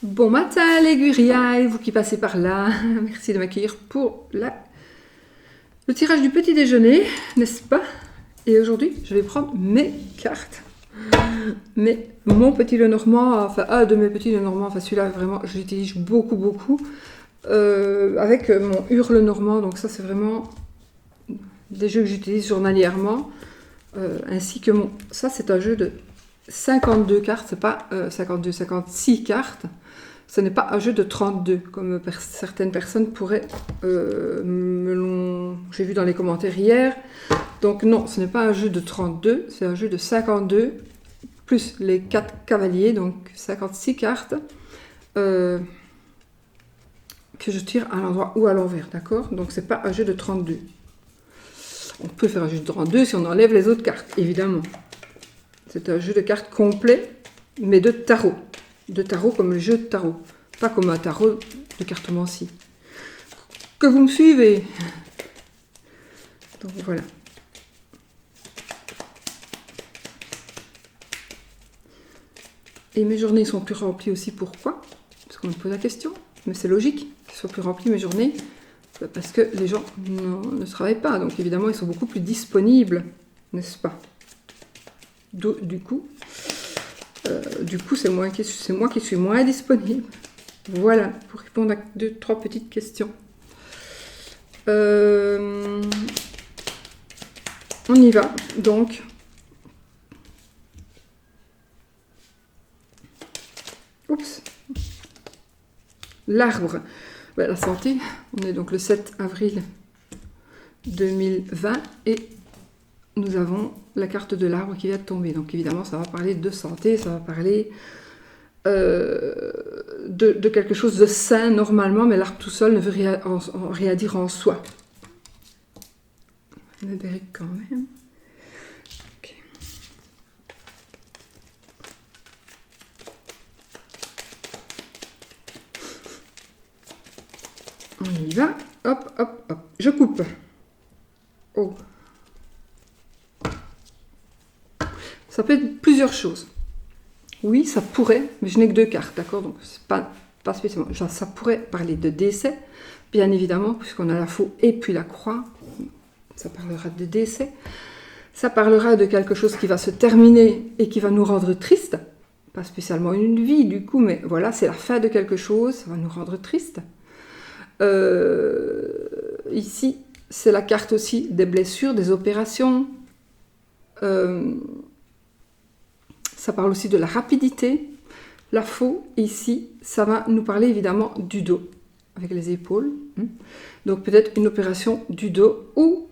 Bon matin les guriailles, vous qui passez par là, merci de m'accueillir pour le tirage du petit déjeuner, n'est-ce pas? Et aujourd'hui, je vais prendre mes cartes. Mon petit Lenormand, enfin un de mes petits Lenormand, enfin celui-là vraiment, je l'utilise beaucoup, avec mon Hurle Normand, donc ça c'est vraiment des jeux que j'utilise journalièrement, ainsi que ça c'est un jeu de 52 cartes, c'est pas 56 cartes. Ce n'est pas un jeu de 32, comme certaines personnes pourraient j'ai vu dans les commentaires hier. Donc non, ce n'est pas un jeu de 32, c'est un jeu de 52, plus les 4 cavaliers, donc 56 cartes, que je tire à l'endroit ou à l'envers, d'accord? Donc c'est pas un jeu de 32. On peut faire un jeu de 32 si on enlève les autres cartes, évidemment. C'est un jeu de cartes complet, mais de tarot. De tarot comme le jeu de tarot, pas comme un tarot de cartomancie. Que vous me suivez? Donc voilà. Et mes journées sont plus remplies aussi, pourquoi? Parce qu'on me pose la question, mais c'est logique qu'elles soient plus remplies mes journées, parce que les gens ne travaillent pas, donc évidemment ils sont beaucoup plus disponibles, n'est-ce pas? Du coup, c'est moi qui suis moins disponible. Voilà, pour répondre à 2-3 petites questions. On y va, donc. Oups. L'arbre. Ben, la santé, on est donc le 7 avril 2020 et nous avons la carte de l'arbre qui vient de tomber. Donc évidemment, ça va parler de santé, ça va parler de quelque chose de sain normalement, mais l'arbre tout seul ne veut rien dire en soi. On vérifie quand même. Okay. On y va. Hop, hop, hop. Je coupe. Oh. Ça peut être plusieurs choses. Oui, ça pourrait, mais je n'ai que 2 cartes, d'accord? Donc, c'est pas spécialement. Genre, ça pourrait parler de décès, bien évidemment, puisqu'on a la faux et puis la croix. Ça parlera de décès. Ça parlera de quelque chose qui va se terminer et qui va nous rendre triste. Pas spécialement une vie, du coup, mais voilà, c'est la fin de quelque chose, ça va nous rendre triste. Ici, c'est la carte aussi des blessures, des opérations. Ça parle aussi de la rapidité. La faux, ici, ça va nous parler évidemment du dos, avec les épaules. Donc peut-être une opération du dos ou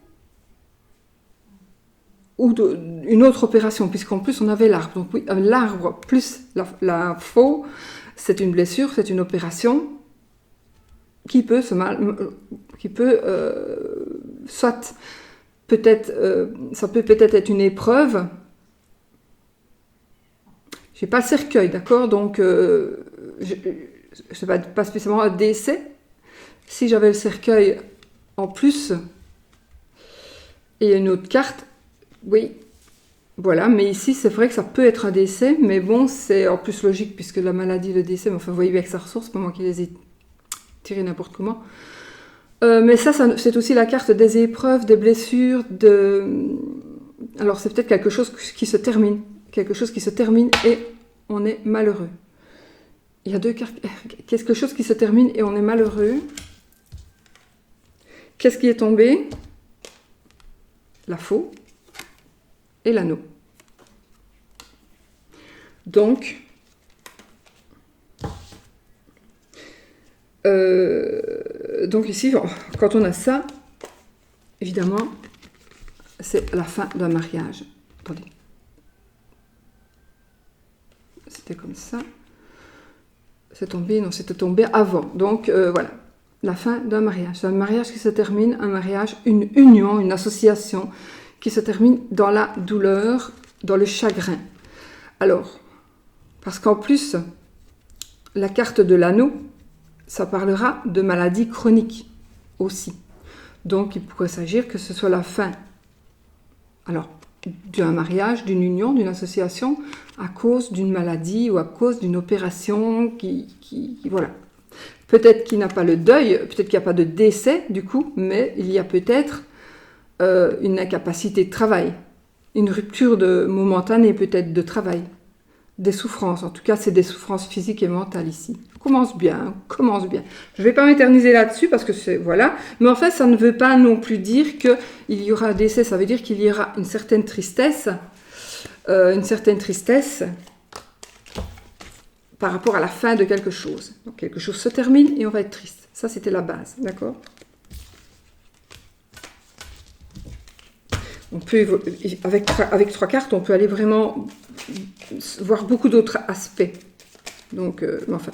une autre opération, puisqu'en plus on avait l'arbre. Donc oui, l'arbre plus la faux, c'est une blessure, c'est une opération qui peut soit peut-être, ça peut peut-être être une épreuve. J'ai pas le cercueil, d'accord, donc je sais pas spécialement un décès. Si j'avais le cercueil en plus et une autre carte, oui, voilà, mais ici c'est vrai que ça peut être un décès, mais bon, c'est en plus logique puisque la maladie, le décès, mais enfin vous voyez bien que ça ressort, c'est pas moi qui les ai tirés n'importe comment. Mais ça c'est aussi la carte des épreuves, des blessures, alors c'est peut-être quelque chose qui se termine. Quelque chose qui se termine et on est malheureux. Il y a 2 cartes. Quelque chose qui se termine et on est malheureux. Qu'est-ce qui est tombé? La faux et l'anneau. Donc, ici, quand on a ça, évidemment, c'est la fin d'un mariage. Attendez. C'était comme ça. C'est tombé, non, c'était tombé avant. Donc, voilà. La fin d'un mariage. C'est un mariage qui se termine, un mariage, une union, une association qui se termine dans la douleur, dans le chagrin. Alors, parce qu'en plus, la carte de l'anneau, ça parlera de maladies chroniques aussi. Donc, il pourrait s'agir que ce soit la fin. Alors, d'un mariage, d'une union, d'une association, à cause d'une maladie ou à cause d'une opération voilà. Peut-être qu'il n'a pas le deuil, peut-être qu'il n'y a pas de décès du coup, mais il y a peut-être une incapacité de travail, une rupture momentanée peut-être de travail, des souffrances. En tout cas, c'est des souffrances physiques et mentales ici. On commence bien, on commence bien. Je ne vais pas m'éterniser là-dessus parce que c'est voilà, mais en fait, ça ne veut pas non plus dire qu'il y aura un décès. Ça veut dire qu'il y aura une certaine tristesse par rapport à la fin de quelque chose. Donc, quelque chose se termine et on va être triste. Ça, c'était la base, d'accord? On peut, avec 3 cartes, on peut aller vraiment voir beaucoup d'autres aspects. Donc, enfin,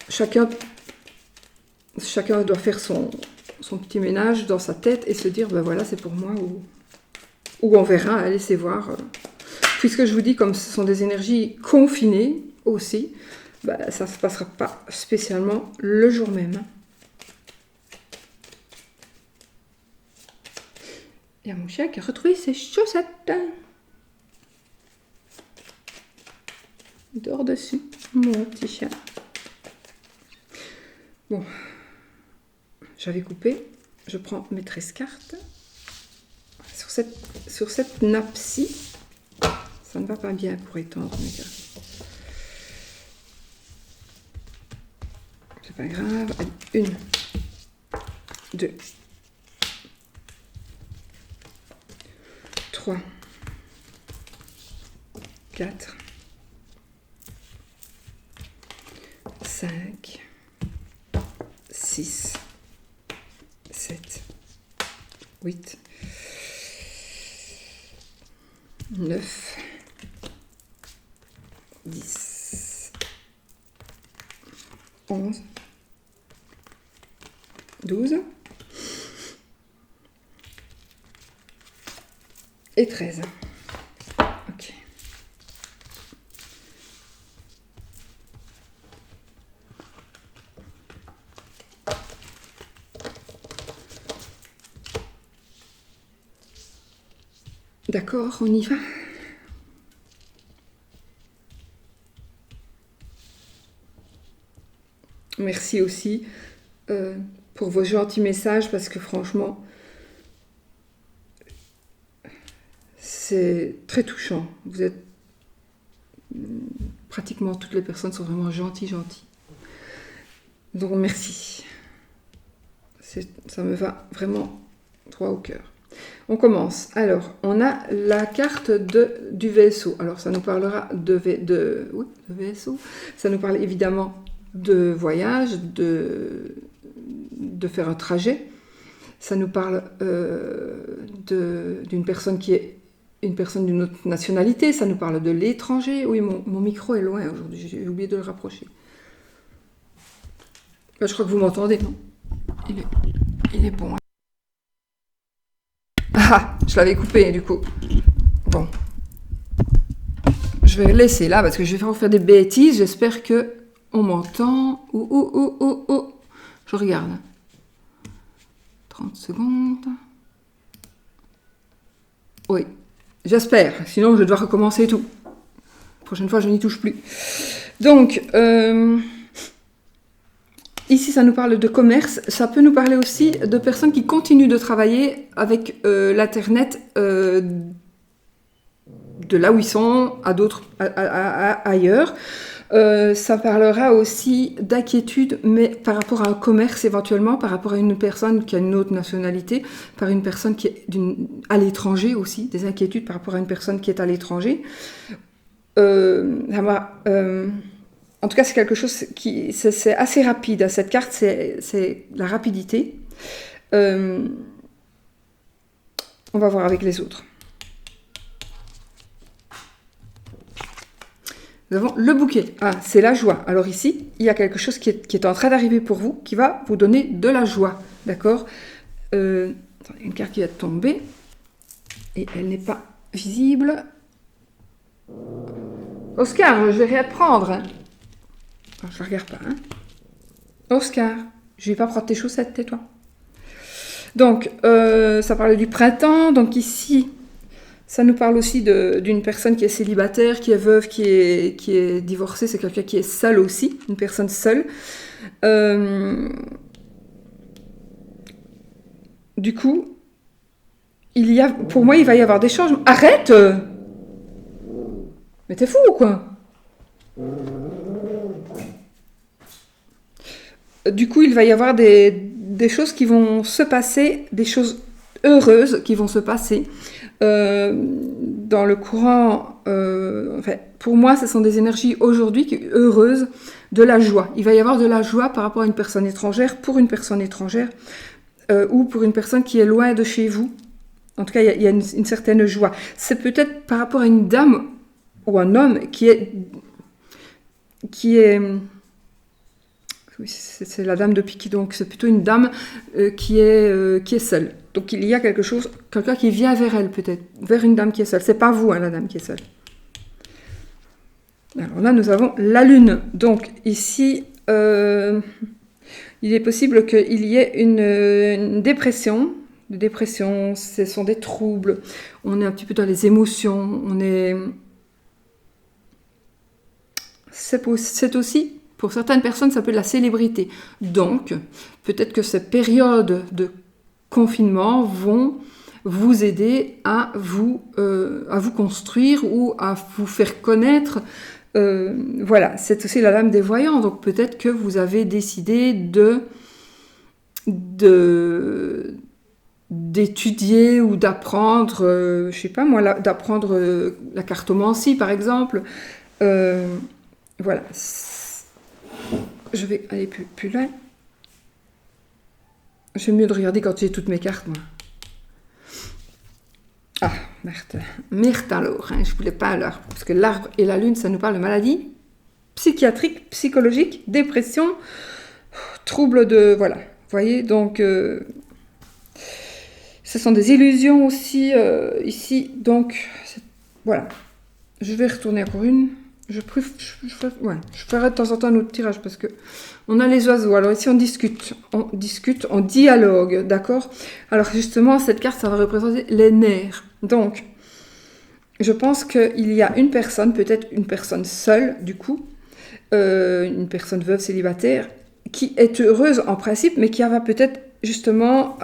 chacun doit faire son petit ménage dans sa tête et se dire, ben voilà, c'est pour moi, ou on verra, laissez voir. Puisque je vous dis, comme ce sont des énergies confinées aussi, ben, ça ne se passera pas spécialement le jour même. Il y a mon chien qui a retrouvé ses chaussettes. Il dort dessus, mon petit chien. Bon, j'avais coupé. Je prends mes 13 cartes. Sur cette nappe-ci, ça ne va pas bien pour étendre mes cartes. C'est pas grave. 1, 2, 3, 4, 5, 6, 7, 8, 9, 10, 11, 12 et 13. Ok. D'accord, on y va. Merci aussi pour vos gentils messages parce que franchement, c'est très touchant. Vous êtes... Pratiquement toutes les personnes sont vraiment gentilles. Donc merci. Ça me va vraiment droit au cœur. On commence. Alors, on a la carte du vaisseau. Alors, ça nous parlera de vaisseau. Ça nous parle évidemment de voyage, de faire un trajet. Ça nous parle d'une personne qui est une personne d'une autre nationalité. Ça nous parle de l'étranger. Oui, mon micro est loin aujourd'hui. J'ai oublié de le rapprocher. Je crois que vous m'entendez, non? Il est bon. Ah, je l'avais coupé du coup. Bon. Je vais le laisser là parce que je vais faire des bêtises. J'espère que on m'entend. Oh. Je regarde. 30 secondes. Oui. J'espère. Sinon, je dois recommencer tout. La prochaine fois, je n'y touche plus. Donc, ici, ça nous parle de commerce. Ça peut nous parler aussi de personnes qui continuent de travailler avec l'Internet de là où ils sont, ailleurs. Ça parlera aussi d'inquiétude, mais par rapport à un commerce éventuellement, par rapport à une personne qui a une autre nationalité, par une personne qui est à l'étranger aussi, des inquiétudes par rapport à une personne qui est à l'étranger. En tout cas, c'est quelque chose qui... C'est assez rapide. Cette carte, c'est la rapidité. On va voir avec les autres. Nous avons le bouquet. Ah, c'est la joie. Alors ici, il y a quelque chose qui est en train d'arriver pour vous, qui va vous donner de la joie. D'accord? Une carte qui va tomber. Et elle n'est pas visible. Oscar, je vais rien te prendre. Hein. Je ne regarde pas. Hein. Oscar, je ne vais pas prendre tes chaussettes, tais-toi. Donc, ça parlait du printemps. Donc ici, ça nous parle aussi d'une personne qui est célibataire, qui est veuve, qui est divorcée. C'est quelqu'un qui est seul aussi, une personne seule. Du coup, pour moi, il va y avoir des changements. Arrête! Mais t'es fou ou quoi? Du coup, il va y avoir des choses qui vont se passer, des choses heureuses qui vont se passer dans le courant. Enfin, pour moi, ce sont des énergies aujourd'hui heureuses, de la joie. Il va y avoir de la joie par rapport à une personne étrangère, pour une personne étrangère, ou pour une personne qui est loin de chez vous. En tout cas, il y a une certaine joie. C'est peut-être par rapport à une dame ou un homme qui est oui, c'est la dame de pique, donc c'est plutôt une dame qui est seule. Donc il y a quelqu'un qui vient vers elle peut-être, vers une dame qui est seule. C'est pas vous, hein, la dame qui est seule. Alors là, nous avons la lune. Donc ici, il est possible qu'il y ait une dépression. De dépression, ce sont des troubles. On est un petit peu dans les émotions. C'est aussi, pour certaines personnes, ça peut être la célébrité. Donc, peut-être que ces périodes de confinement vont vous aider à vous construire ou à vous faire connaître. Voilà, c'est aussi la lame des voyants. Donc, peut-être que vous avez décidé d'étudier ou d'apprendre, je sais pas moi, d'apprendre la cartomancie, par exemple. Voilà. Je vais aller plus loin. J'aime mieux de regarder quand j'ai toutes mes cartes, moi. Ah, merde alors, hein, je voulais pas alors. Parce que l'arbre et la lune, ça nous parle de maladies psychiatriques, psychologiques, dépression, troubles de... Voilà. Vous voyez, donc... ce sont des illusions aussi, ici. Donc, voilà. Je vais retourner encore une. Je ferai de temps en temps un autre tirage parce que on a les oiseaux. Alors ici, on discute, on dialogue, d'accord? Alors justement, cette carte, ça va représenter les nerfs. Donc, je pense qu'il y a une personne, peut-être une personne seule, du coup, une personne veuve célibataire, qui est heureuse en principe, mais qui va peut-être justement,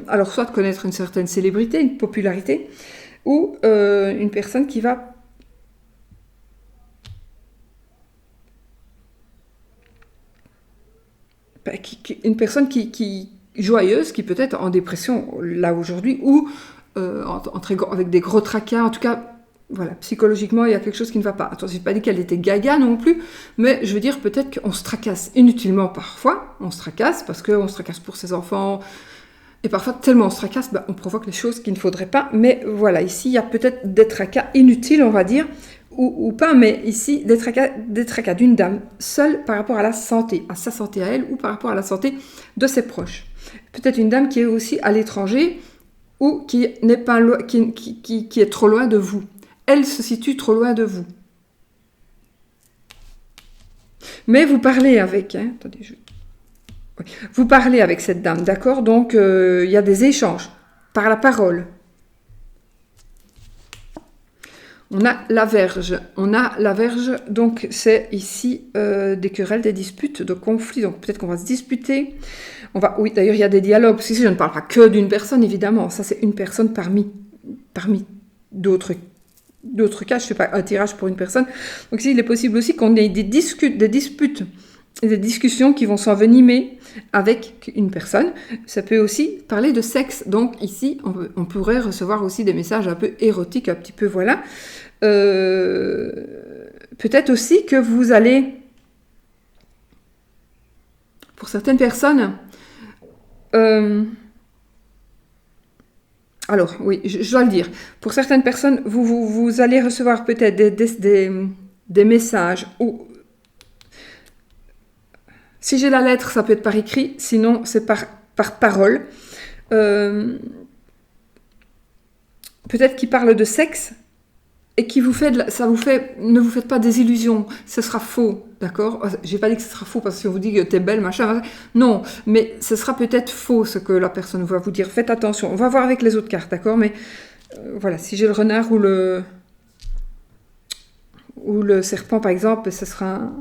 alors soit de connaître une certaine célébrité, une popularité, ou une personne qui va une personne qui joyeuse, qui peut être en dépression là aujourd'hui, ou avec des gros tracas, en tout cas, voilà, psychologiquement, il y a quelque chose qui ne va pas. Attention, je n'ai pas dit qu'elle était gaga non plus, mais je veux dire, peut-être qu'on se tracasse inutilement parfois, on se tracasse parce qu'on se tracasse pour ses enfants, et parfois, tellement on se tracasse, on provoque les choses qu'il ne faudrait pas, mais voilà, ici, il y a peut-être des tracas inutiles, on va dire, ou pas, mais ici, des tracas d'une dame seule par rapport à la santé, à sa santé à elle, ou par rapport à la santé de ses proches. Peut-être une dame qui est aussi à l'étranger, ou qui n'est pas qui est trop loin de vous. Elle se situe trop loin de vous. Mais vous parlez avec, hein, attendez, vous parlez avec cette dame, d'accord? Donc, il y a des échanges par la parole. On a la Vierge. Donc c'est ici des querelles, des disputes, de conflits. Donc peut-être qu'on va se disputer. Oui, d'ailleurs, il y a des dialogues. Parce que ici, je ne parle pas que d'une personne, évidemment. Ça, c'est une personne parmi d'autres cas. Je ne fais pas un tirage pour une personne. Donc ici, il est possible aussi qu'on ait des disputes et des discussions qui vont s'envenimer avec une personne. Ça peut aussi parler de sexe. Donc ici, on pourrait recevoir aussi des messages un peu érotiques, un petit peu, voilà. Peut-être aussi que vous allez, pour certaines personnes, alors oui, je dois le dire, pour certaines personnes, vous allez recevoir peut-être des messages ou si j'ai la lettre, ça peut être par écrit, sinon c'est par parole. Peut-être qu'il parle de sexe, et qui vous fait, ne vous faites pas des illusions, ce sera faux, d'accord? J'ai pas dit que ce sera faux parce qu'on vous dit que t'es belle, machin, non, mais ce sera peut-être faux ce que la personne va vous dire. Faites attention, on va voir avec les autres cartes, d'accord? Mais voilà, si j'ai le renard ou le serpent par exemple, ce sera...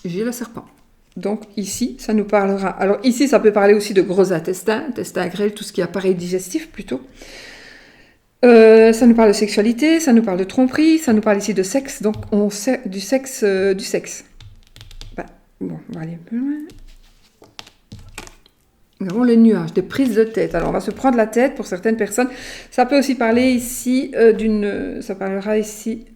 J'ai le serpent. Donc ici, ça nous parlera... Alors ici, ça peut parler aussi de gros intestins, intestin grêle, tout ce qui est appareil digestif plutôt. Ça nous parle de sexualité, ça nous parle de tromperie, ça nous parle ici de sexe. Donc on sait du sexe. Bah, bon, on va aller un peu loin. Nous avons les nuages, des prises de tête. Alors on va se prendre la tête pour certaines personnes. Ça peut aussi parler ici d'une... Ça parlera ici...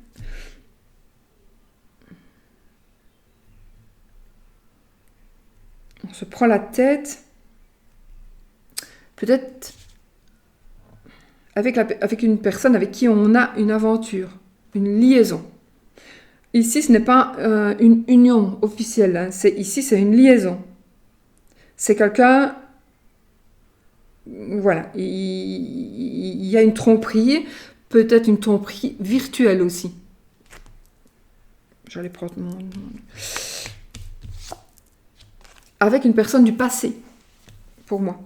On se prend la tête, peut-être avec une personne avec qui on a une aventure, une liaison. Ici, ce n'est pas une union officielle, hein. Ici, c'est une liaison. C'est quelqu'un, voilà, il y a une tromperie, peut-être une tromperie virtuelle aussi. J'allais prendre mon... Avec une personne du passé, pour moi.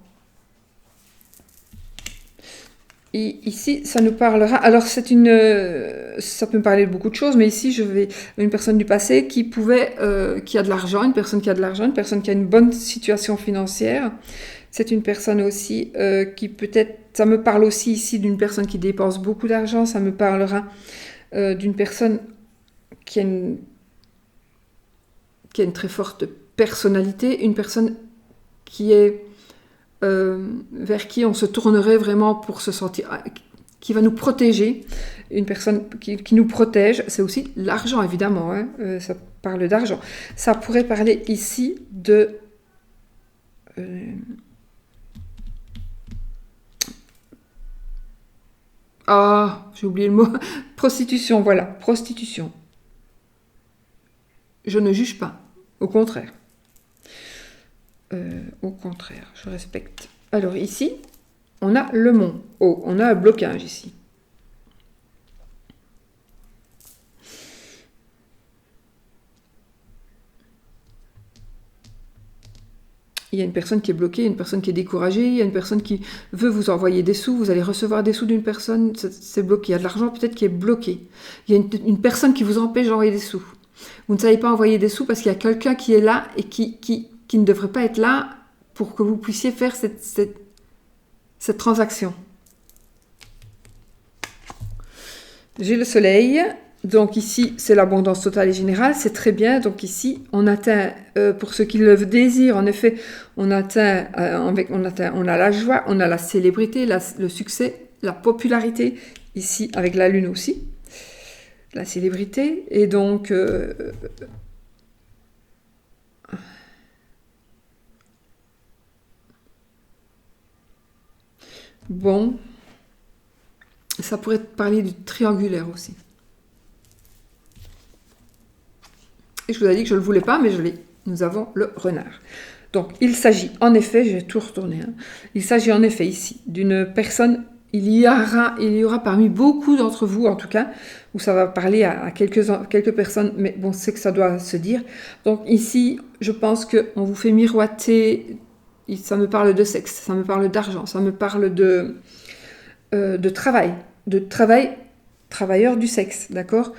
Et ici, ça nous parlera... Alors, ça peut me parler de beaucoup de choses, mais ici, une personne du passé qui a de l'argent, une personne qui a de l'argent, une personne qui a une bonne situation financière. C'est une personne aussi qui peut-être... Ça me parle aussi ici d'une personne qui dépense beaucoup d'argent. Ça me parlera d'une personne qui a une très forte personnalité, une personne qui est vers qui on se tournerait vraiment pour se sentir, qui va nous protéger, une personne qui nous protège. C'est aussi l'argent évidemment, hein, ça parle d'argent. Ça pourrait parler ici de j'ai oublié le mot, prostitution, voilà, prostitution. Je ne juge pas, au contraire. Au contraire, je respecte. Alors ici, on a le mont. Oh, on a un blocage ici. Il y a une personne qui est bloquée, une personne qui est découragée, il y a une personne qui veut vous envoyer des sous, vous allez recevoir des sous d'une personne, c'est bloqué. Il y a de l'argent peut-être qui est bloqué. Il y a une personne qui vous empêche d'envoyer des sous. Vous ne savez pas envoyer des sous parce qu'il y a quelqu'un qui est là et qui ne devrait pas être là pour que vous puissiez faire cette transaction. J'ai le soleil, donc ici c'est l'abondance totale et générale, c'est très bien. Donc ici on atteint, pour ceux qui le désirent, en effet, on a la joie, on a la célébrité, le succès, la popularité, ici avec la lune aussi, la célébrité, et donc... Bon, ça pourrait parler du triangulaire aussi. Et je vous ai dit que je ne le voulais pas, mais je l'ai. Nous avons le renard. Donc, il s'agit en effet, je vais tout retourner, hein, il s'agit en effet ici d'une personne, il y aura parmi beaucoup d'entre vous, en tout cas, où ça va parler à quelques personnes, mais bon, c'est que ça doit se dire. Donc ici, je pense qu'on vous fait miroiter... Ça me parle de sexe, ça me parle d'argent, ça me parle de travail, travailleur du sexe, d'accord.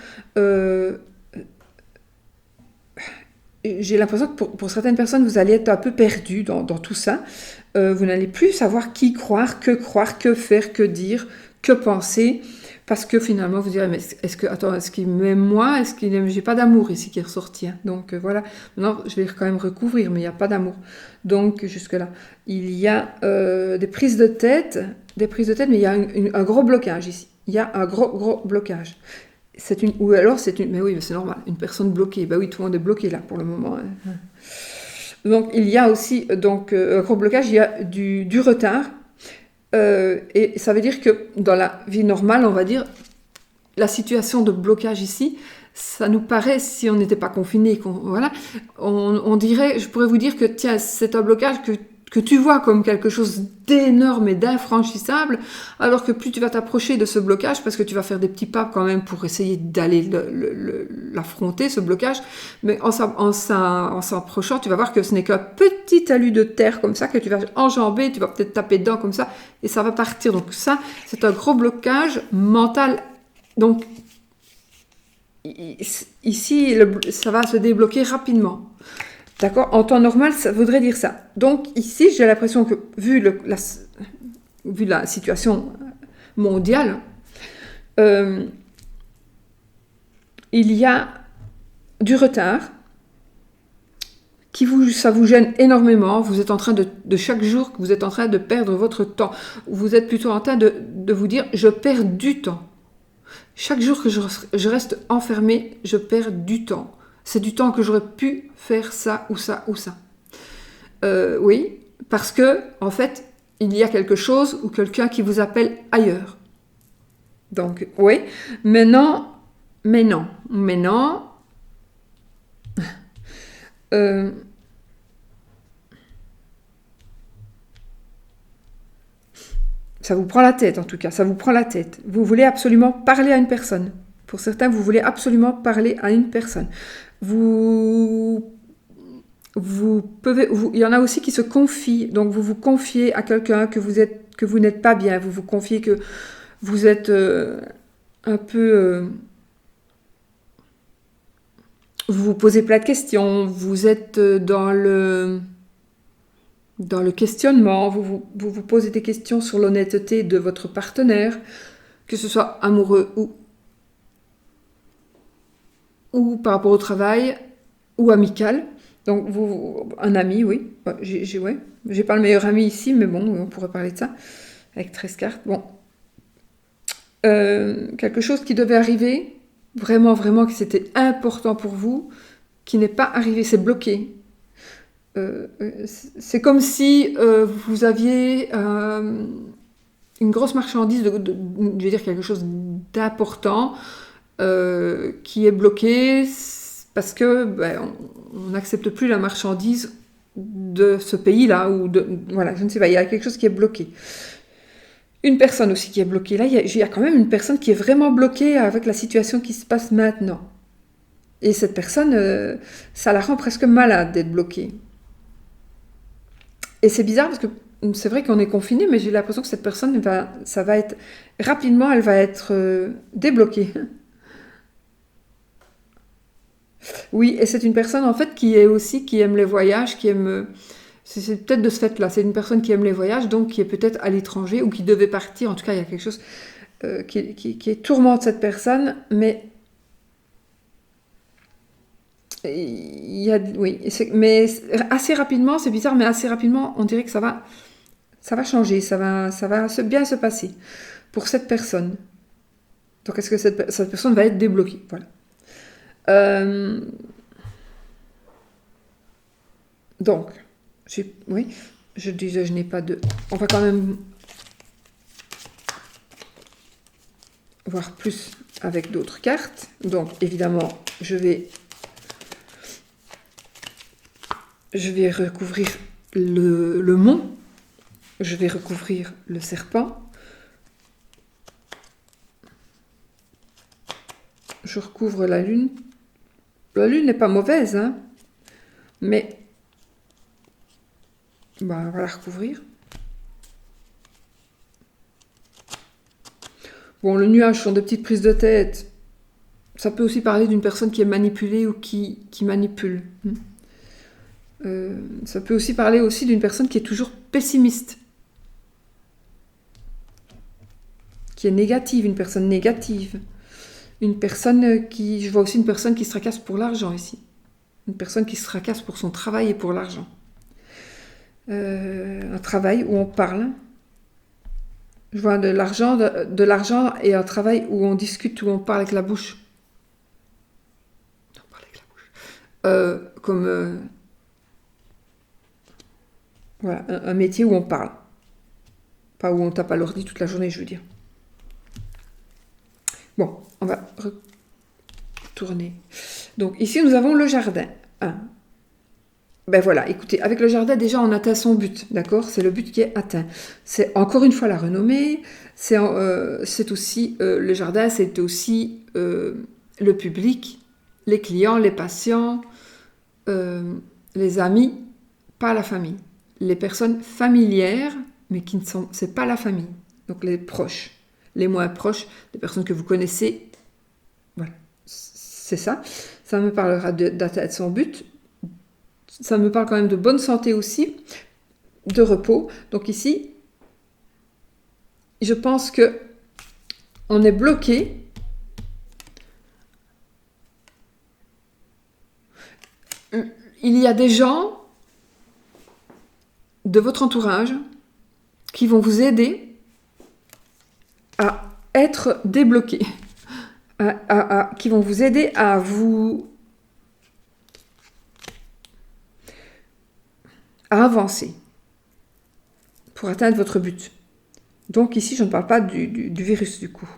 J'ai l'impression que pour certaines personnes, vous allez être un peu perdu dans tout ça. Vous n'allez plus savoir qui croire, que faire, que dire, que penser, parce que finalement, vous direz, mais est-ce qu'il m'aime moi? Est-ce qu'il aime... J'ai pas d'amour ici qui est ressorti. Hein. Donc voilà, maintenant, je vais quand même recouvrir, mais il n'y a pas d'amour. Donc jusque-là, il y a des prises de tête, mais il y a un gros blocage ici. Il y a un gros blocage. Mais oui, mais c'est normal, une personne bloquée. Ben oui, tout le monde est bloqué là pour le moment. Hein. Donc il y a aussi un gros blocage, il y a du retard. Et ça veut dire que dans la vie normale, on va dire, la situation de blocage ici, ça nous paraît, si on n'était pas confiné, on dirait, je pourrais vous dire que tiens, c'est un blocage que tu vois comme quelque chose d'énorme et d'infranchissable, alors que plus tu vas t'approcher de ce blocage, parce que tu vas faire des petits pas quand même pour essayer d'aller l'affronter, ce blocage, mais en s'approchant, tu vas voir que ce n'est qu'un petit talus de terre comme ça, que tu vas enjamber, tu vas peut-être taper dedans comme ça, et ça va partir. Donc ça, c'est un gros blocage mental. Donc ici, ça va se débloquer rapidement. D'accord? En temps normal, ça voudrait dire ça. Donc ici, j'ai l'impression que, vu la situation mondiale, il y a du retard, ça vous gêne énormément. Vous êtes en train de chaque jour, que vous êtes en train de perdre votre temps. Vous êtes plutôt en train de vous dire, je perds du temps. Chaque jour que je reste enfermée, je perds du temps. C'est du temps que j'aurais pu faire ça ou ça ou ça. Oui, parce que, en fait, il y a quelque chose ou quelqu'un qui vous appelle ailleurs. Donc, oui, mais non. Ça vous prend la tête, en tout cas, ça vous prend la tête. Vous voulez absolument parler à une personne. Pour certains, vous voulez absolument parler à une personne. Il y en a aussi qui se confient. Donc, vous vous confiez à quelqu'un que vous n'êtes pas bien. Vous vous confiez que vous êtes un peu... vous vous posez plein de questions. Vous êtes dans le questionnement. Vous posez des questions sur l'honnêteté de votre partenaire, que ce soit amoureux ou par rapport au travail, ou amical. Donc, un ami, oui. J'ai pas le meilleur ami ici, mais bon, on pourrait parler de ça, avec 13 cartes. Bon. Quelque chose qui devait arriver, vraiment, vraiment, que c'était important pour vous, qui n'est pas arrivé, c'est bloqué. C'est comme si vous aviez une grosse marchandise, je vais dire quelque chose d'important, qui est bloqué parce que on n'accepte plus la marchandise de ce pays-là, voilà, je ne sais pas, il y a quelque chose qui est bloqué. Une personne aussi qui est bloquée. Là, il y a quand même une personne qui est vraiment bloquée avec la situation qui se passe maintenant. Et cette personne, ça la rend presque malade d'être bloquée. Et c'est bizarre parce que c'est vrai qu'on est confiné, mais j'ai l'impression que cette personne, rapidement, elle va être débloquée. Oui, et c'est une personne en fait qui aime les voyages, c'est peut-être de ce fait-là, c'est une personne qui aime les voyages, donc qui est peut-être à l'étranger ou qui devait partir. En tout cas, il y a quelque chose qui tourmente cette personne, mais mais assez rapidement, c'est bizarre, mais assez rapidement, on dirait que ça va changer, ça va bien se passer pour cette personne. Donc, est-ce que cette personne va être débloquée? Voilà. Donc, je disais, je n'ai pas de... On va quand même voir plus avec d'autres cartes. Donc, évidemment, je vais recouvrir le mont. Je vais recouvrir le serpent. Je recouvre la lune. La lune n'est pas mauvaise, hein, mais on va la recouvrir. Bon, le nuage sont des petites prises de tête. Ça peut aussi parler d'une personne qui est manipulée ou qui manipule. Ça peut aussi parler aussi d'une personne qui est toujours pessimiste. Qui est négative, une personne négative. Je vois aussi une personne qui se tracasse pour l'argent ici. Une personne qui se tracasse pour son travail et pour l'argent. Un travail où on parle. Je vois de l'argent et un travail où on discute, où on parle avec la bouche. On parle avec la bouche. Voilà, un métier où on parle. Pas où on tape à l'ordi toute la journée, je veux dire. Bon, on va retourner. Donc ici, nous avons le jardin. ben voilà, écoutez, avec le jardin, déjà, on atteint son but, d'accord? C'est le but qui est atteint. C'est encore une fois la renommée, c'est aussi, le jardin, c'est aussi le public, les clients, les patients, les amis, pas la famille. Les personnes familières, mais qui ne sont, c'est pas la famille. Donc les proches, les moins proches, les personnes que vous connaissez, voilà, c'est ça. Ça me parlera d'atteindre son but. Ça me parle quand même de bonne santé aussi, de repos. Donc ici, je pense que on est bloqué. Il y a des gens de votre entourage qui vont vous aider à être débloqué, qui vont vous aider à avancer pour atteindre votre but. Donc ici, je ne parle pas du virus du coup.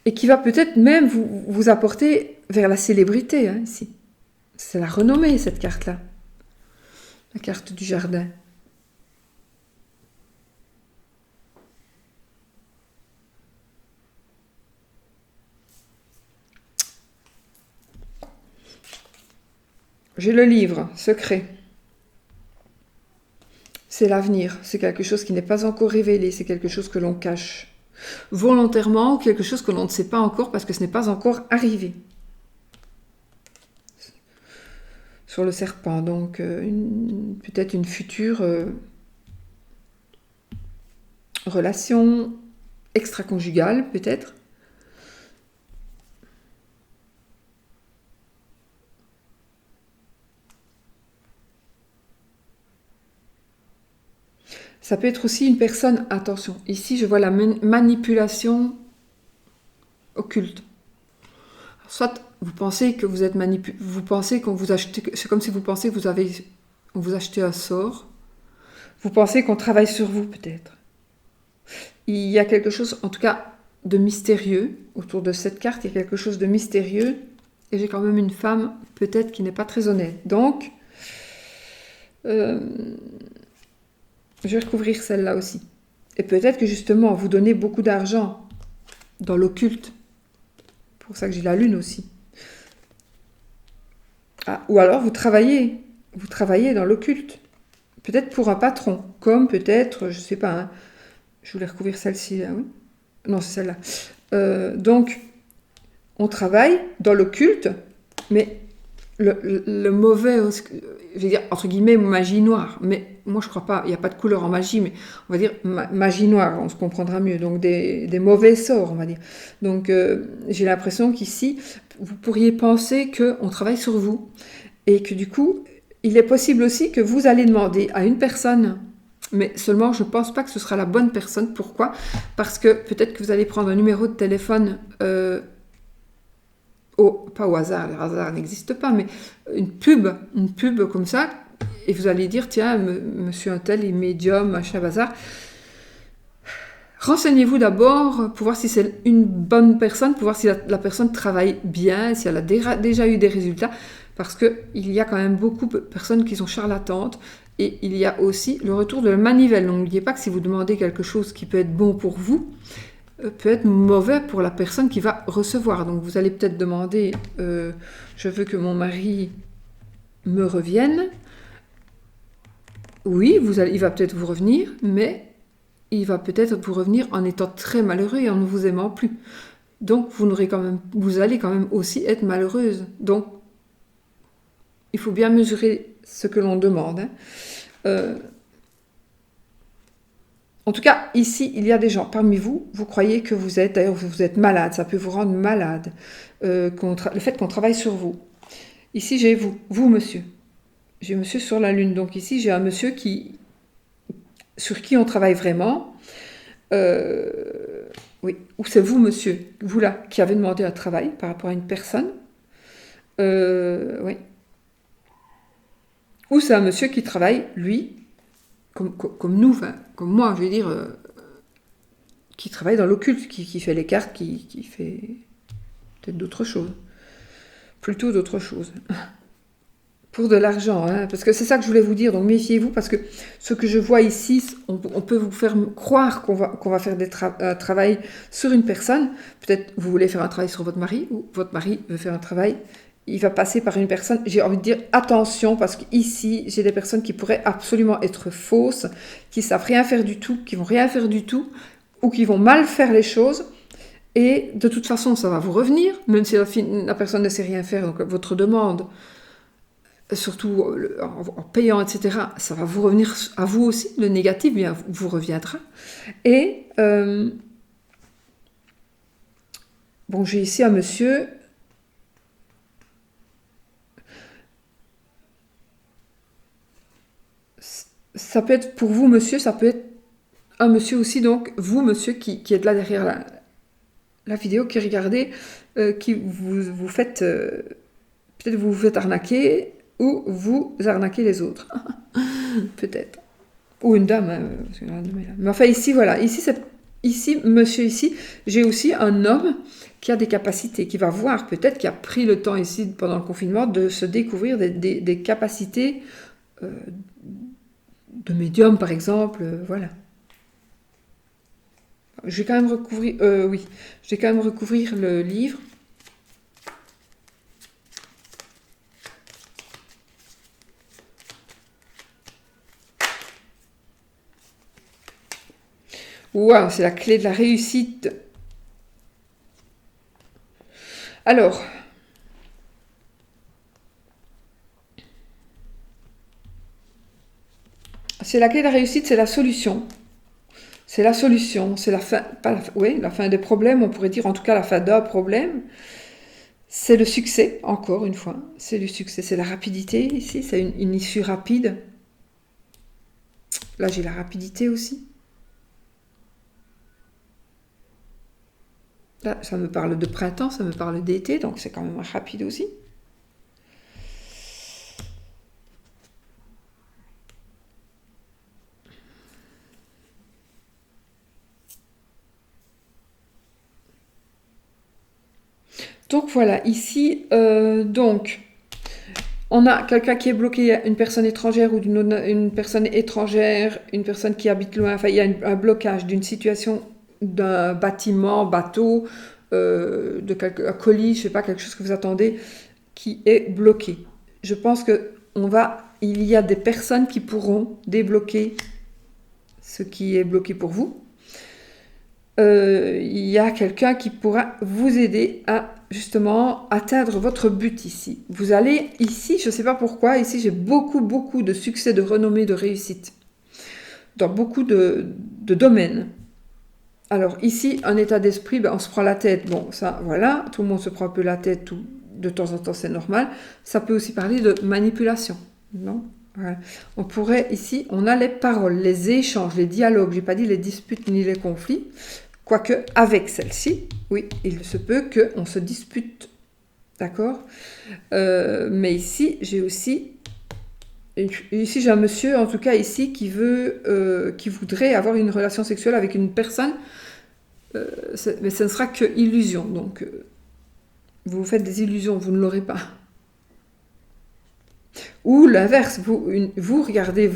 Et qui va peut-être même vous apporter vers la célébrité, hein, ici. C'est la renommée, cette carte-là. La carte du jardin. J'ai le livre, secret. C'est l'avenir, c'est quelque chose qui n'est pas encore révélé, c'est quelque chose que l'on cache. Volontairement ou quelque chose que l'on ne sait pas encore parce que ce n'est pas encore arrivé. Sur le serpent, donc peut-être une future relation extra-conjugale, peut-être. Ça peut être aussi une personne, attention, ici je vois la manipulation occulte. Soit vous pensez que vous êtes vous pensez qu'on vous achète, c'est comme si vous pensez que on vous achetait un sort. Vous pensez qu'on travaille sur vous peut-être. Il y a quelque chose, en tout cas, de mystérieux autour de cette carte. Il y a quelque chose de mystérieux. Et j'ai quand même une femme peut-être qui n'est pas très honnête. Donc, je vais recouvrir celle-là aussi. Et peut-être que justement, vous donnez beaucoup d'argent dans l'occulte. C'est pour ça que j'ai la lune aussi. Ah, ou alors vous travaillez dans l'occulte. Peut-être pour un patron, comme peut-être, je ne sais pas, hein, je voulais recouvrir celle-ci, là, oui. Non, c'est celle-là. Donc, on travaille dans l'occulte, mais le mauvais, je vais dire, entre guillemets, magie noire. Mais moi, je crois pas, il n'y a pas de couleur en magie, mais on va dire magie noire, on se comprendra mieux. Donc, des mauvais sorts, on va dire. Donc, j'ai l'impression qu'ici, vous pourriez penser qu'on travaille sur vous. Et que du coup, il est possible aussi que vous allez demander à une personne, mais seulement je ne pense pas que ce sera la bonne personne. Pourquoi? Parce que peut-être que vous allez prendre un numéro de téléphone, pas au hasard, le hasard n'existe pas, mais une pub comme ça, et vous allez dire, tiens, monsieur un tel est médium, machin, bazar. Renseignez-vous d'abord pour voir si c'est une bonne personne, pour voir si la personne travaille bien, si elle a déjà eu des résultats, parce qu'il y a quand même beaucoup de personnes qui sont charlatantes, et il y a aussi le retour de la manivelle. Donc n'oubliez pas que si vous demandez quelque chose qui peut être bon pour vous, peut être mauvais pour la personne qui va recevoir. Donc vous allez peut-être demander, je veux que mon mari me revienne. Oui, il va peut-être vous revenir, mais il va peut-être vous revenir en étant très malheureux et en ne vous aimant plus. Donc vous allez quand même aussi être malheureuse. Donc il faut bien mesurer ce que l'on demande. En tout cas, ici, il y a des gens parmi vous, vous croyez que vous êtes malade, ça peut vous rendre malade, le fait qu'on travaille sur vous. Ici, j'ai vous monsieur. J'ai monsieur sur la lune, donc ici, j'ai un monsieur sur qui on travaille vraiment. Oui, ou c'est vous, monsieur, vous là, qui avez demandé un travail par rapport à une personne. Oui. Ou c'est un monsieur qui travaille, lui, comme nous, enfin, comme moi, je veux dire, qui travaille dans l'occulte, qui fait les cartes, qui fait peut-être d'autres choses. Plutôt d'autres choses. Pour de l'argent, hein, parce que c'est ça que je voulais vous dire, donc méfiez-vous, parce que ce que je vois ici, on peut vous faire croire qu'on va faire un travail sur une personne. Peut-être vous voulez faire un travail sur votre mari, ou votre mari veut faire un travail, il va passer par une personne. J'ai envie de dire attention, parce qu'ici, j'ai des personnes qui pourraient absolument être fausses, qui savent rien faire du tout, qui vont rien faire du tout, ou qui vont mal faire les choses. Et de toute façon, ça va vous revenir, même si la personne ne sait rien faire, donc votre demande, surtout en payant, etc., ça va vous revenir à vous aussi, le négatif bien vous reviendra. Et, bon, j'ai ici un monsieur, ça peut être pour vous, monsieur, ça peut être un monsieur aussi, donc vous, monsieur, qui êtes là derrière la vidéo, qui regardez, qui vous faites, peut-être vous faites arnaquer, ou vous arnaquez les autres. Peut-être. Ou une dame. Mais enfin, ici, voilà. Ici, monsieur, ici, j'ai aussi un homme qui a des capacités, qui va voir, peut-être, qui a pris le temps ici, pendant le confinement, de se découvrir des capacités de médium, par exemple. Voilà. Je vais quand même recouvrir... oui. Je vais quand même recouvrir le livre. Waouh, c'est la clé de la réussite. Alors, c'est la clé de la réussite, c'est la solution. C'est la solution, c'est la fin, pas la, oui, la fin des problèmes, on pourrait dire en tout cas la fin d'un problème. C'est le succès, encore une fois, c'est le succès, c'est la rapidité ici, c'est une issue rapide. Là, j'ai la rapidité aussi. Là, ça me parle de printemps, ça me parle d'été, donc c'est quand même rapide aussi. Donc voilà, ici, donc, on a quelqu'un qui est bloqué, une personne étrangère ou une personne étrangère, une personne qui habite loin, enfin il y a un blocage d'une situation, d'un bâtiment, bateau, un colis, je sais pas, quelque chose que vous attendez, qui est bloqué. Je pense que il y a des personnes qui pourront débloquer ce qui est bloqué pour vous. Il y a quelqu'un qui pourra vous aider à justement atteindre votre but ici. Vous allez ici, je ne sais pas pourquoi, ici j'ai beaucoup de succès, de renommée, de réussite dans beaucoup de domaines. Alors ici, un état d'esprit, on se prend la tête. Bon, ça, voilà, tout le monde se prend un peu la tête, de temps en temps, c'est normal. Ça peut aussi parler de manipulation, non ? Voilà. On pourrait ici, on a les paroles, les échanges, les dialogues. J'ai pas dit les disputes ni les conflits. Quoique, avec celle-ci, oui, il se peut qu'on se dispute, d'accord, mais ici, j'ai aussi... Ici, j'ai un monsieur, en tout cas ici, qui voudrait avoir une relation sexuelle avec une personne, mais ce ne sera que illusion. Donc, vous faites des illusions, vous ne l'aurez pas. Ou l'inverse, vous regardez,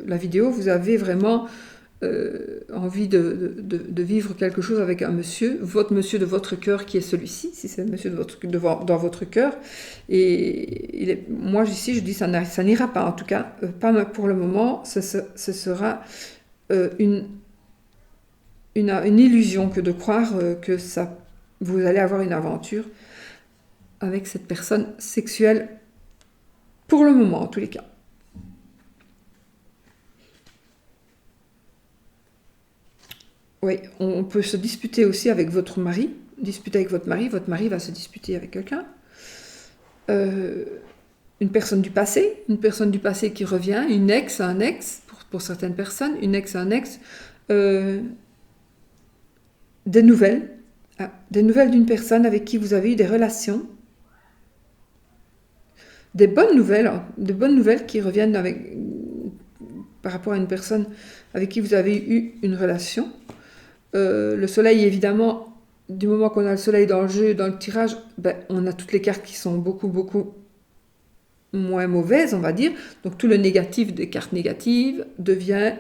la vidéo, vous avez vraiment... envie de vivre quelque chose avec un monsieur de votre cœur qui est celui-ci, si c'est le monsieur dans votre cœur. Et moi, ici, je dis ça n'ira pas, en tout cas, pas pour le moment. Ce sera une illusion que de croire que vous allez avoir une aventure avec cette personne sexuelle, pour le moment, en tous les cas. Oui, on peut se disputer aussi avec votre mari. Disputer avec votre mari va se disputer avec quelqu'un. Une personne du passé qui revient, une ex, un ex, pour certaines personnes, une ex, un ex. Des nouvelles d'une personne avec qui vous avez eu des relations. Des bonnes nouvelles qui reviennent par rapport à une personne avec qui vous avez eu une relation. Le soleil, évidemment, du moment qu'on a le soleil dans le jeu, dans le tirage, ben, on a toutes les cartes qui sont beaucoup moins mauvaises, on va dire. Donc tout le négatif des cartes négatives devient,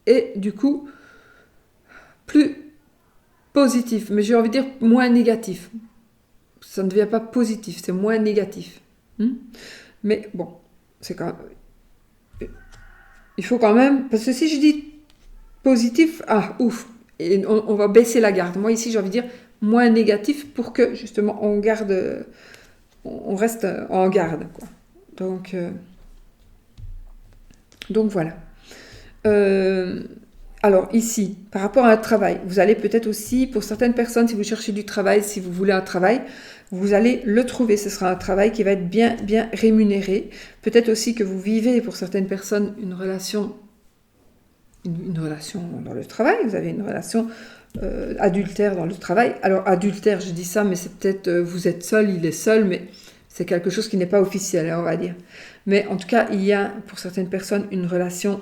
et du coup, plus positif. Mais j'ai envie de dire moins négatif. Ça ne devient pas positif, c'est moins négatif. Mais bon, c'est quand même... Il faut quand même... Parce que si je dis positif, ouf, et on va baisser la garde. Moi ici, j'ai envie de dire moins négatif pour que justement on garde... On reste en garde, quoi. Donc voilà. Alors ici, par rapport à un travail, vous allez peut-être aussi, pour certaines personnes, si vous cherchez du travail, si vous voulez un travail, vous allez le trouver. Ce sera un travail qui va être bien rémunéré. Peut-être aussi que vous vivez, pour certaines personnes, une relation dans le travail. Vous avez une relation adultère dans le travail. Alors adultère, je dis ça, mais c'est peut-être vous êtes seul, il est seul, mais c'est quelque chose qui n'est pas officiel, on va dire. Mais en tout cas, il y a pour certaines personnes une relation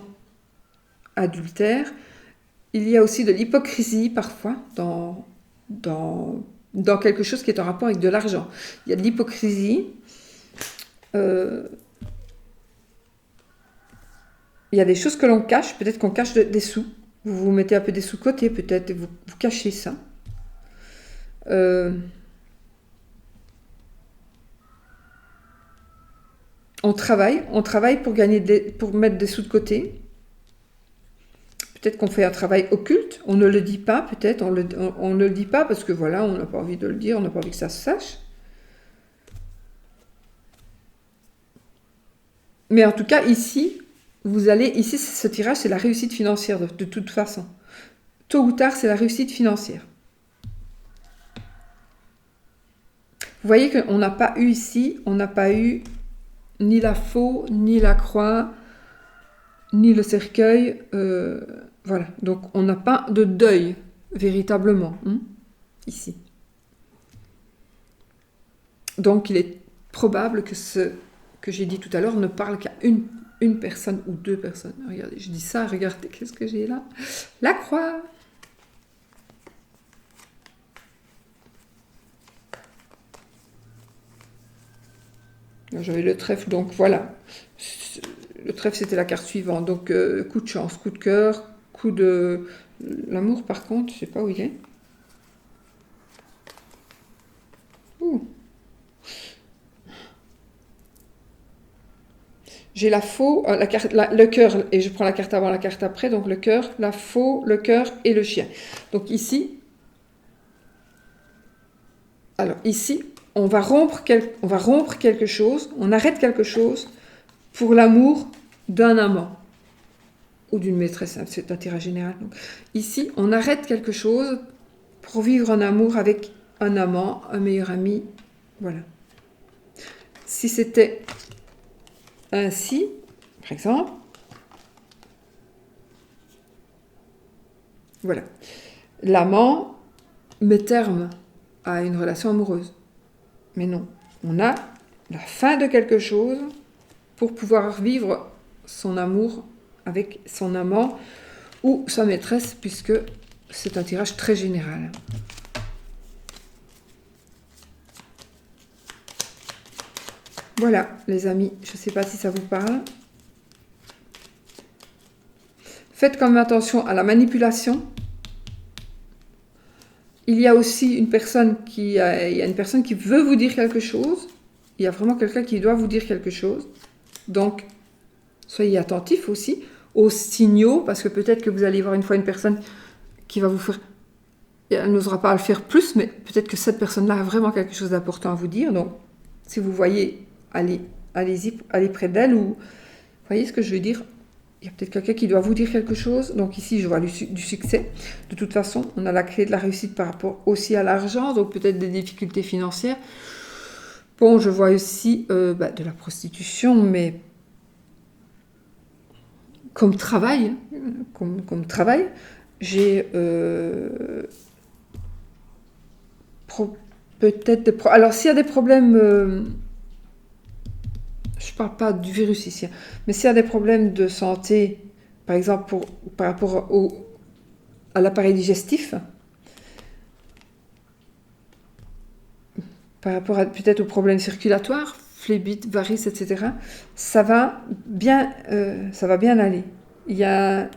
adultère. Il y a aussi de l'hypocrisie parfois dans quelque chose qui est en rapport avec de l'argent. Il y a de l'hypocrisie. Il y a des choses que l'on cache. Peut-être qu'on cache des sous. Vous mettez un peu des sous de côté, peut-être, et vous cachez ça. On travaille pour mettre des sous de côté. Peut-être qu'on fait un travail occulte, on ne le dit pas, peut-être, on ne le dit pas parce que voilà, on n'a pas envie de le dire, on n'a pas envie que ça se sache. Mais en tout cas, ici, ce tirage, c'est la réussite financière de toute façon. Tôt ou tard, c'est la réussite financière. Vous voyez qu'on n'a pas eu ici, on n'a pas eu ni la faux, ni la croix, ni le cercueil. Voilà, donc on n'a pas de deuil, véritablement, ici. Donc il est probable que ce que j'ai dit tout à l'heure ne parle qu'à une personne ou deux personnes. Regardez, je dis ça, regardez, qu'est-ce que j'ai là? La croix. J'avais le trèfle, donc voilà. Le trèfle, c'était la carte suivante. Donc, coup de chance, coup de cœur, coup de... L'amour, par contre, je ne sais pas où il est. Ouh. J'ai la faux, le cœur, et je prends la carte avant, la carte après, donc le cœur, la faux, le cœur et le chien. Donc ici, on va rompre quelque chose, on arrête quelque chose pour l'amour d'un amant ou d'une maîtresse, c'est un tirage général. Donc, ici, on arrête quelque chose pour vivre un amour avec un amant, un meilleur ami, voilà. Si c'était ainsi, par exemple, voilà, l'amant met terme à une relation amoureuse. Mais non, on a la fin de quelque chose pour pouvoir vivre son amour avec son amant ou sa maîtresse, puisque c'est un tirage très général. Voilà, les amis, je ne sais pas si ça vous parle. Faites quand même attention à la manipulation. Il y a aussi une personne qui veut vous dire quelque chose. Il y a vraiment quelqu'un qui doit vous dire quelque chose. Donc, soyez attentifs aussi aux signaux, parce que peut-être que vous allez voir une fois une personne qui va vous faire... Elle n'osera pas le faire plus, mais peut-être que cette personne-là a vraiment quelque chose d'important à vous dire. Donc, si vous voyez, allez près d'elle, ou... Vous voyez ce que je veux dire? Il y a peut-être quelqu'un qui doit vous dire quelque chose. Donc ici, je vois du succès. De toute façon, on a la clé de la réussite par rapport aussi à l'argent, donc peut-être des difficultés financières. Bon, je vois aussi de la prostitution, mais comme travail, j'ai peut-être... Alors, s'il y a des problèmes... je ne parle pas du virus ici, mais s'il y a des problèmes de santé, par exemple par rapport à l'appareil digestif, par rapport à peut-être aux problèmes circulatoires, phlébite, varices, etc., ça va bien aller. Il y a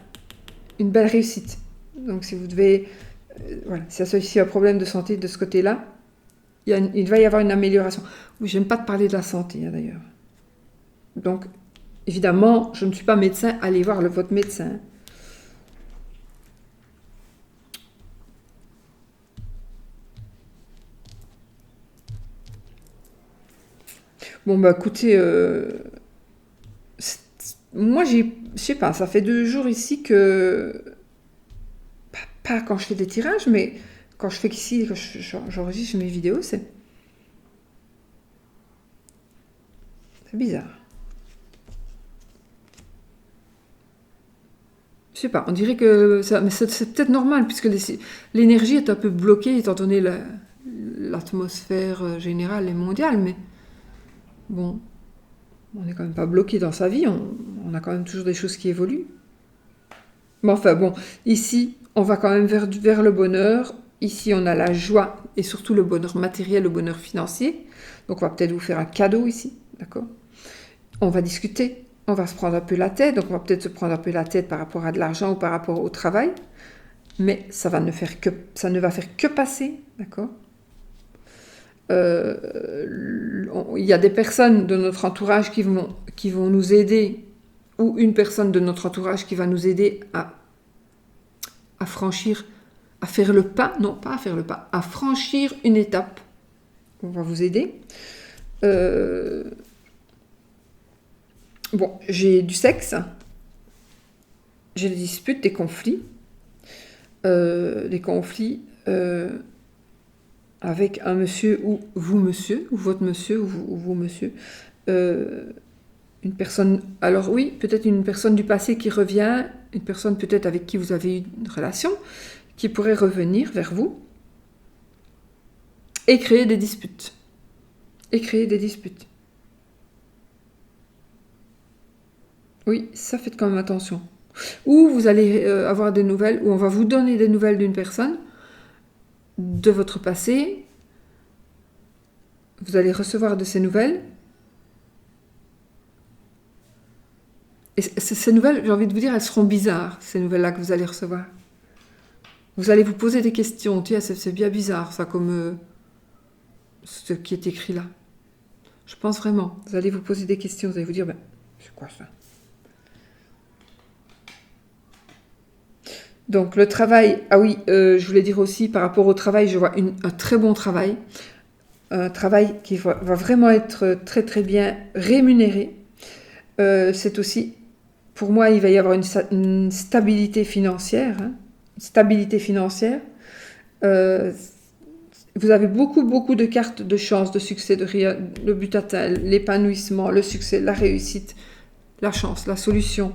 une belle réussite. Donc si vous devez, voilà, si ça associé à un problème de santé de ce côté-là, il va y avoir une amélioration. Oui, j'aime pas te parler de la santé, d'ailleurs. Donc, évidemment, je ne suis pas médecin, allez voir votre médecin. Bon, bah écoutez, moi, je sais pas, ça fait 2 jours ici que, pas quand je fais des tirages, mais quand je fais qu'ici, quand j'enregistre mes vidéos, c'est bizarre. Je sais pas, on dirait que ça, mais c'est peut-être normal, puisque l'énergie est un peu bloquée, étant donné l'atmosphère générale et mondiale, mais bon, on n'est quand même pas bloqué dans sa vie, on a quand même toujours des choses qui évoluent. Mais enfin bon, ici, on va quand même vers le bonheur. Ici, on a la joie et surtout le bonheur matériel, le bonheur financier. Donc, on va peut-être vous faire un cadeau ici, d'accord? On va discuter, on va se prendre un peu la tête. Donc, on va peut-être se prendre un peu la tête par rapport à de l'argent ou par rapport au travail. Mais ça ne va faire que passer, d'accord? Il y a des personnes de notre entourage qui vont nous aider, ou une personne de notre entourage qui va nous aider à franchir, à faire le pas, non pas à faire le pas, à franchir une étape. On va vous aider. Bon, j'ai du sexe, j'ai des disputes, des conflits, avec un monsieur ou vous monsieur, ou votre monsieur ou vous monsieur, une personne, alors oui, peut-être une personne du passé qui revient, une personne peut-être avec qui vous avez eu une relation, qui pourrait revenir vers vous et créer des disputes. Oui, ça, faites quand même attention. Ou vous allez avoir des nouvelles, ou on va vous donner des nouvelles d'une personne de votre passé. Vous allez recevoir de ces nouvelles. Et ces nouvelles, j'ai envie de vous dire, elles seront bizarres, ces nouvelles-là que vous allez recevoir. Vous allez vous poser des questions. Tiens, c'est bien bizarre, ça, comme ce qui est écrit là. Je pense vraiment. Vous allez vous poser des questions. Vous allez vous dire, ben, c'est quoi ça? Donc, le travail. Ah oui, je voulais dire aussi, par rapport au travail, je vois un très bon travail. Un travail qui va vraiment être très, très bien rémunéré. C'est aussi, pour moi, il va y avoir une stabilité financière. Hein, stabilité financière. Vous avez beaucoup, beaucoup de cartes de chance, de succès, le but atteint, l'épanouissement, le succès, la réussite, la chance, la solution,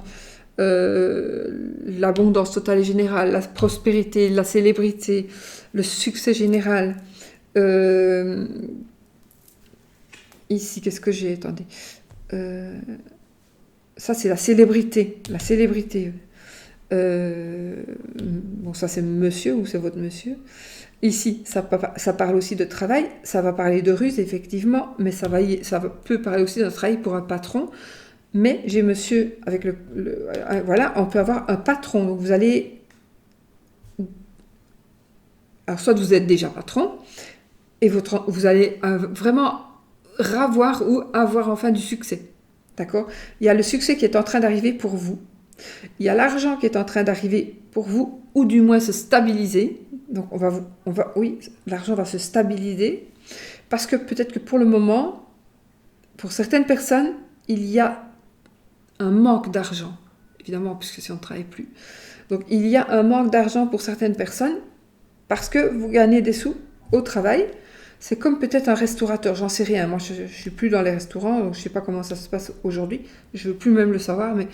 l'abondance totale et générale, la prospérité, la célébrité, le succès général. Ici, qu'est-ce que j'ai? Attendez. Ça, c'est la célébrité. La célébrité. Bon, ça, c'est monsieur ou c'est votre monsieur. Ici, ça parle aussi de travail, ça va parler de ruse, effectivement, mais ça peut parler aussi d'un travail pour un patron. Mais j'ai monsieur avec voilà, on peut avoir un patron. Donc vous allez... Alors, soit vous êtes déjà patron, et vous allez vraiment avoir enfin du succès. D'accord? Il y a le succès qui est en train d'arriver pour vous. Il y a l'argent qui est en train d'arriver pour vous, ou du moins se stabiliser. Donc oui, l'argent va se stabiliser, parce que peut-être que pour le moment, pour certaines personnes, il y a un manque d'argent, évidemment, puisque si on ne travaille plus. Donc il y a un manque d'argent pour certaines personnes, parce que vous gagnez des sous au travail. C'est comme peut-être un restaurateur, j'en sais rien. Moi, je ne suis plus dans les restaurants, donc je ne sais pas comment ça se passe aujourd'hui. Je ne veux plus même le savoir, mais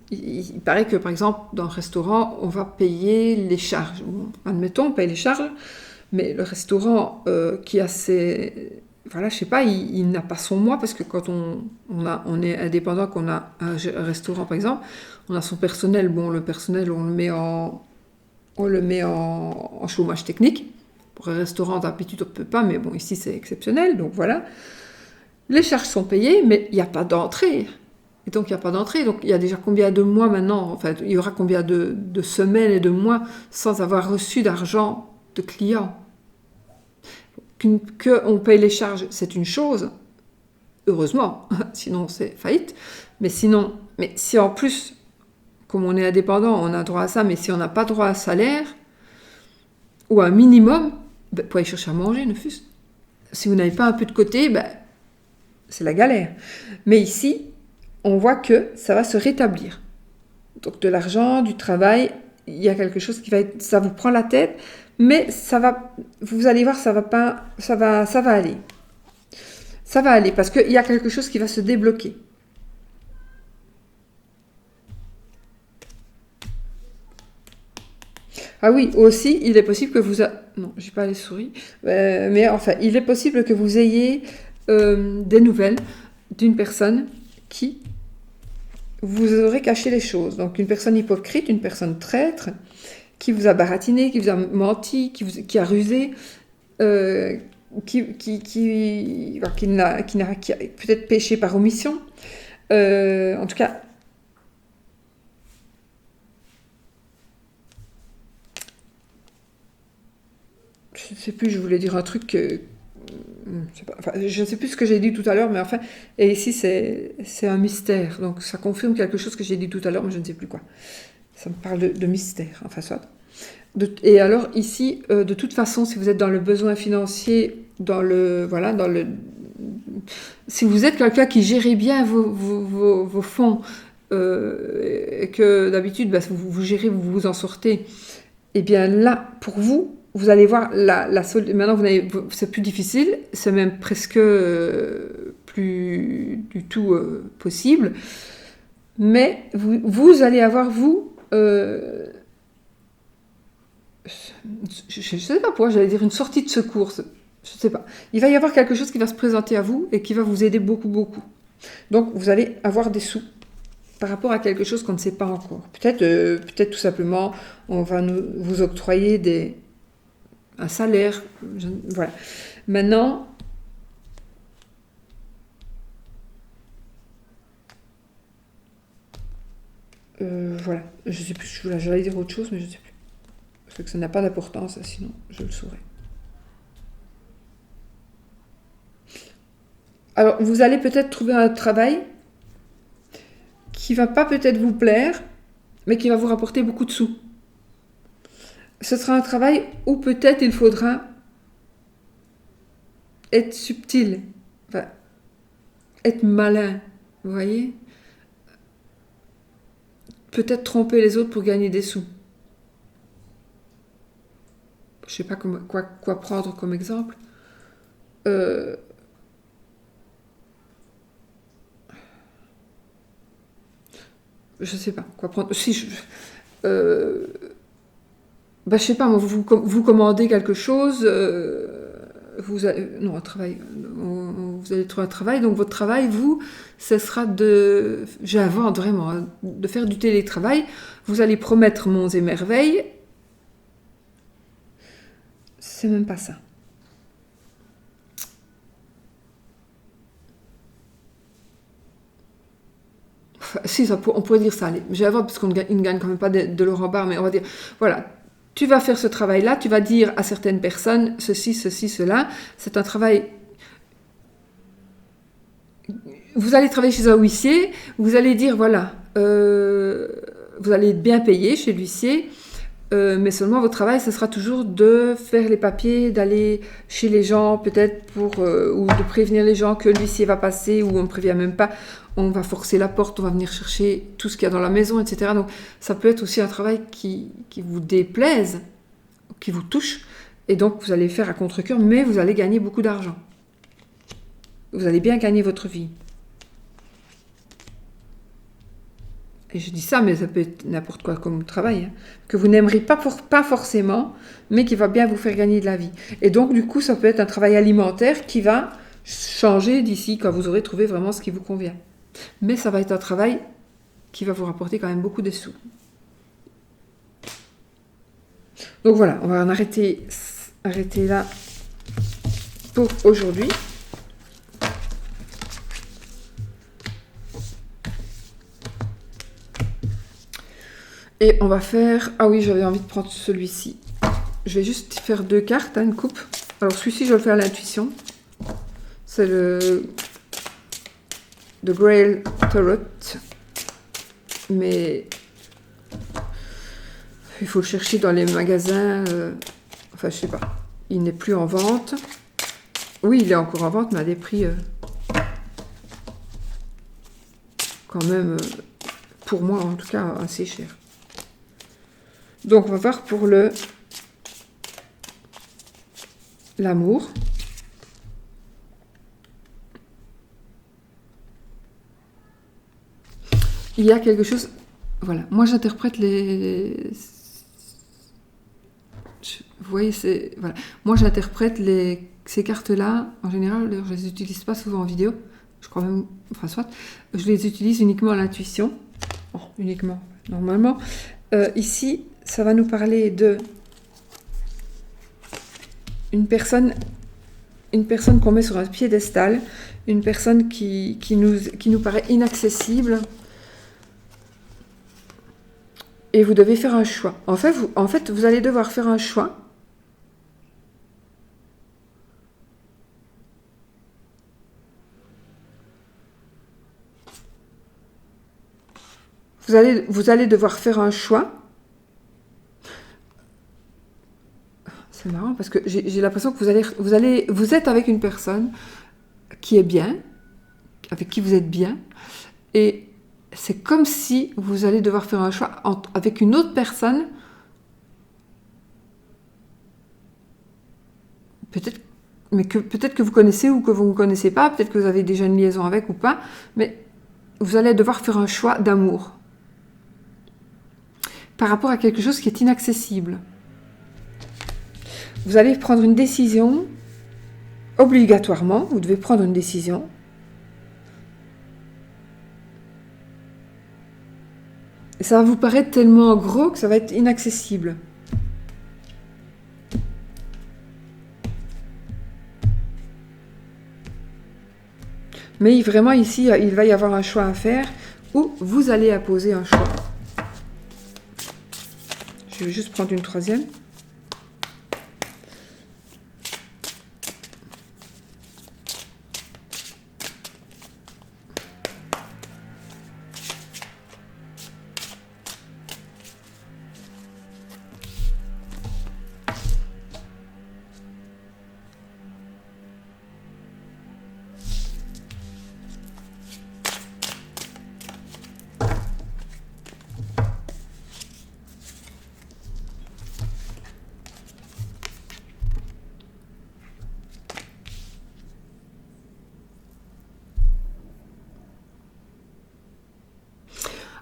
il paraît que, par exemple, dans un restaurant, on va payer les charges. Bon, admettons, on paye les charges, mais le restaurant qui a ses... Voilà, je ne sais pas, il n'a pas son mois, parce que quand on est indépendant, qu'on a un restaurant, par exemple, on a son personnel. Bon, le personnel, on le met en chômage technique. Pour un restaurant, d'habitude, on ne peut pas, mais bon, ici, c'est exceptionnel, donc voilà. Les charges sont payées, mais il n'y a pas d'entrée. Et donc, il n'y a pas d'entrée. Donc, il y a déjà combien de mois maintenant, enfin, il y aura combien de semaines et de mois sans avoir reçu d'argent de clients. Qu'on paye les charges, c'est une chose, heureusement, sinon c'est faillite. Mais sinon, mais si en plus, comme on est indépendant, on a droit à ça, mais si on n'a pas droit à salaire, ou à un minimum, ben, pour aller chercher à manger, ne fût-ce. Si vous n'avez pas un peu de côté, ben, c'est la galère. Mais ici, on voit que ça va se rétablir. Donc de l'argent, du travail, il y a quelque chose qui va être, ça vous prend la tête, mais ça va, vous allez voir, ça va pas, ça va aller. Ça va aller parce qu'il y a quelque chose qui va se débloquer. Ah oui, aussi, il est possible que vous... Non, j'ai pas les souris. Mais enfin, il est possible que vous ayez des nouvelles d'une personne qui vous aurait caché les choses. Donc, une personne hypocrite, une personne traître, qui vous a baratiné, qui vous a menti, qui a rusé, qui a peut-être péché par omission. En tout cas... Je ne sais plus, je voulais dire un truc que... je ne sais plus ce que j'ai dit tout à l'heure, mais enfin... Et ici, c'est un mystère. Donc, ça confirme quelque chose que j'ai dit tout à l'heure, mais je ne sais plus quoi. Ça me parle de mystère, enfin, soit. Et alors, ici, de toute façon, si vous êtes dans le besoin financier, si vous êtes quelqu'un qui gère bien vos fonds, et que d'habitude, bah, vous gérez, vous vous en sortez, et bien là, pour vous... Vous allez voir, maintenant c'est plus difficile, c'est même presque plus du tout possible, mais vous allez avoir, je ne sais pas pourquoi, j'allais dire une sortie de secours, je ne sais pas. Il va y avoir quelque chose qui va se présenter à vous et qui va vous aider beaucoup, beaucoup. Donc vous allez avoir des sous par rapport à quelque chose qu'on ne sait pas encore. Peut-être tout simplement, on va vous octroyer un salaire, voilà. Maintenant, voilà, je sais plus, j'allais dire autre chose, mais je ne sais plus. Parce que ça n'a pas d'importance, sinon je le saurais. Alors, vous allez peut-être trouver un travail qui va pas peut-être vous plaire, mais qui va vous rapporter beaucoup de sous. Ce sera un travail où peut-être il faudra être subtil, enfin, être malin, vous voyez? Peut-être tromper les autres pour gagner des sous. Je ne sais pas quoi prendre comme exemple. Je ne sais pas quoi prendre. Si je sais pas, moi, vous commandez quelque chose, vous allez trouver un travail, donc votre travail, ce sera j'invente vraiment, hein, de faire du télétravail. Vous allez promettre monts et merveilles. C'est même pas ça. Enfin, si, on pourrait dire ça, allez, j'invente parce qu'on ne gagne quand même pas de l'or en barre, mais on va dire, voilà. Tu vas faire ce travail-là, tu vas dire à certaines personnes ceci, cela. C'est un travail... Vous allez travailler chez un huissier, vous allez dire, voilà, vous allez être bien payé chez l'huissier, mais seulement votre travail, ce sera toujours de faire les papiers, d'aller chez les gens, peut-être ou de prévenir les gens que l'huissier va passer, ou on ne prévient même pas, on va forcer la porte, on va venir chercher tout ce qu'il y a dans la maison, etc. Donc ça peut être aussi un travail qui vous déplaise, qui vous touche, et donc vous allez faire à contre-cœur, mais vous allez gagner beaucoup d'argent. Vous allez bien gagner votre vie. Et je dis ça, mais ça peut être n'importe quoi comme travail, hein, que vous n'aimerez pas forcément, mais qui va bien vous faire gagner de la vie. Et donc, du coup, ça peut être un travail alimentaire qui va changer d'ici quand vous aurez trouvé vraiment ce qui vous convient. Mais ça va être un travail qui va vous rapporter quand même beaucoup de sous. Donc voilà, on va en arrêter arrêter là pour aujourd'hui. Et on va faire... Ah oui, j'avais envie de prendre celui-ci. Je vais juste faire 2 cartes, hein, une coupe. Alors celui-ci, je vais le faire à l'intuition. C'est le The Grail Tarot. Mais il faut le chercher dans les magasins. Enfin, je sais pas. Il n'est plus en vente. Oui, il est encore en vente, mais à des prix quand même, pour moi en tout cas, assez cher. Donc, on va voir pour l'amour. Il y a quelque chose... Voilà, moi j'interprète les... Vous voyez, c'est... Voilà. Moi j'interprète ces cartes-là, en général, je ne les utilise pas souvent en vidéo. Je crois même... Enfin, soit. Je les utilise uniquement à l'intuition. Oh, uniquement, normalement. Ici, ça va nous parler de... Une personne qu'on met sur un piédestal, une personne qui nous paraît inaccessible. Et vous devez faire un choix. En fait, vous allez devoir faire un choix. Vous allez devoir faire un choix. C'est marrant parce que j'ai l'impression que vous êtes avec une personne qui est bien, avec qui vous êtes bien, et c'est comme si vous allez devoir faire un choix avec une autre personne, peut-être que vous connaissez ou que vous ne connaissez pas, peut-être que vous avez déjà une liaison avec ou pas, mais vous allez devoir faire un choix d'amour par rapport à quelque chose qui est inaccessible. Vous allez prendre une décision, obligatoirement, vous devez prendre une décision. Et ça va vous paraître tellement gros que ça va être inaccessible. Mais vraiment ici, il va y avoir un choix à faire où vous allez apposer un choix. Je vais juste prendre une troisième.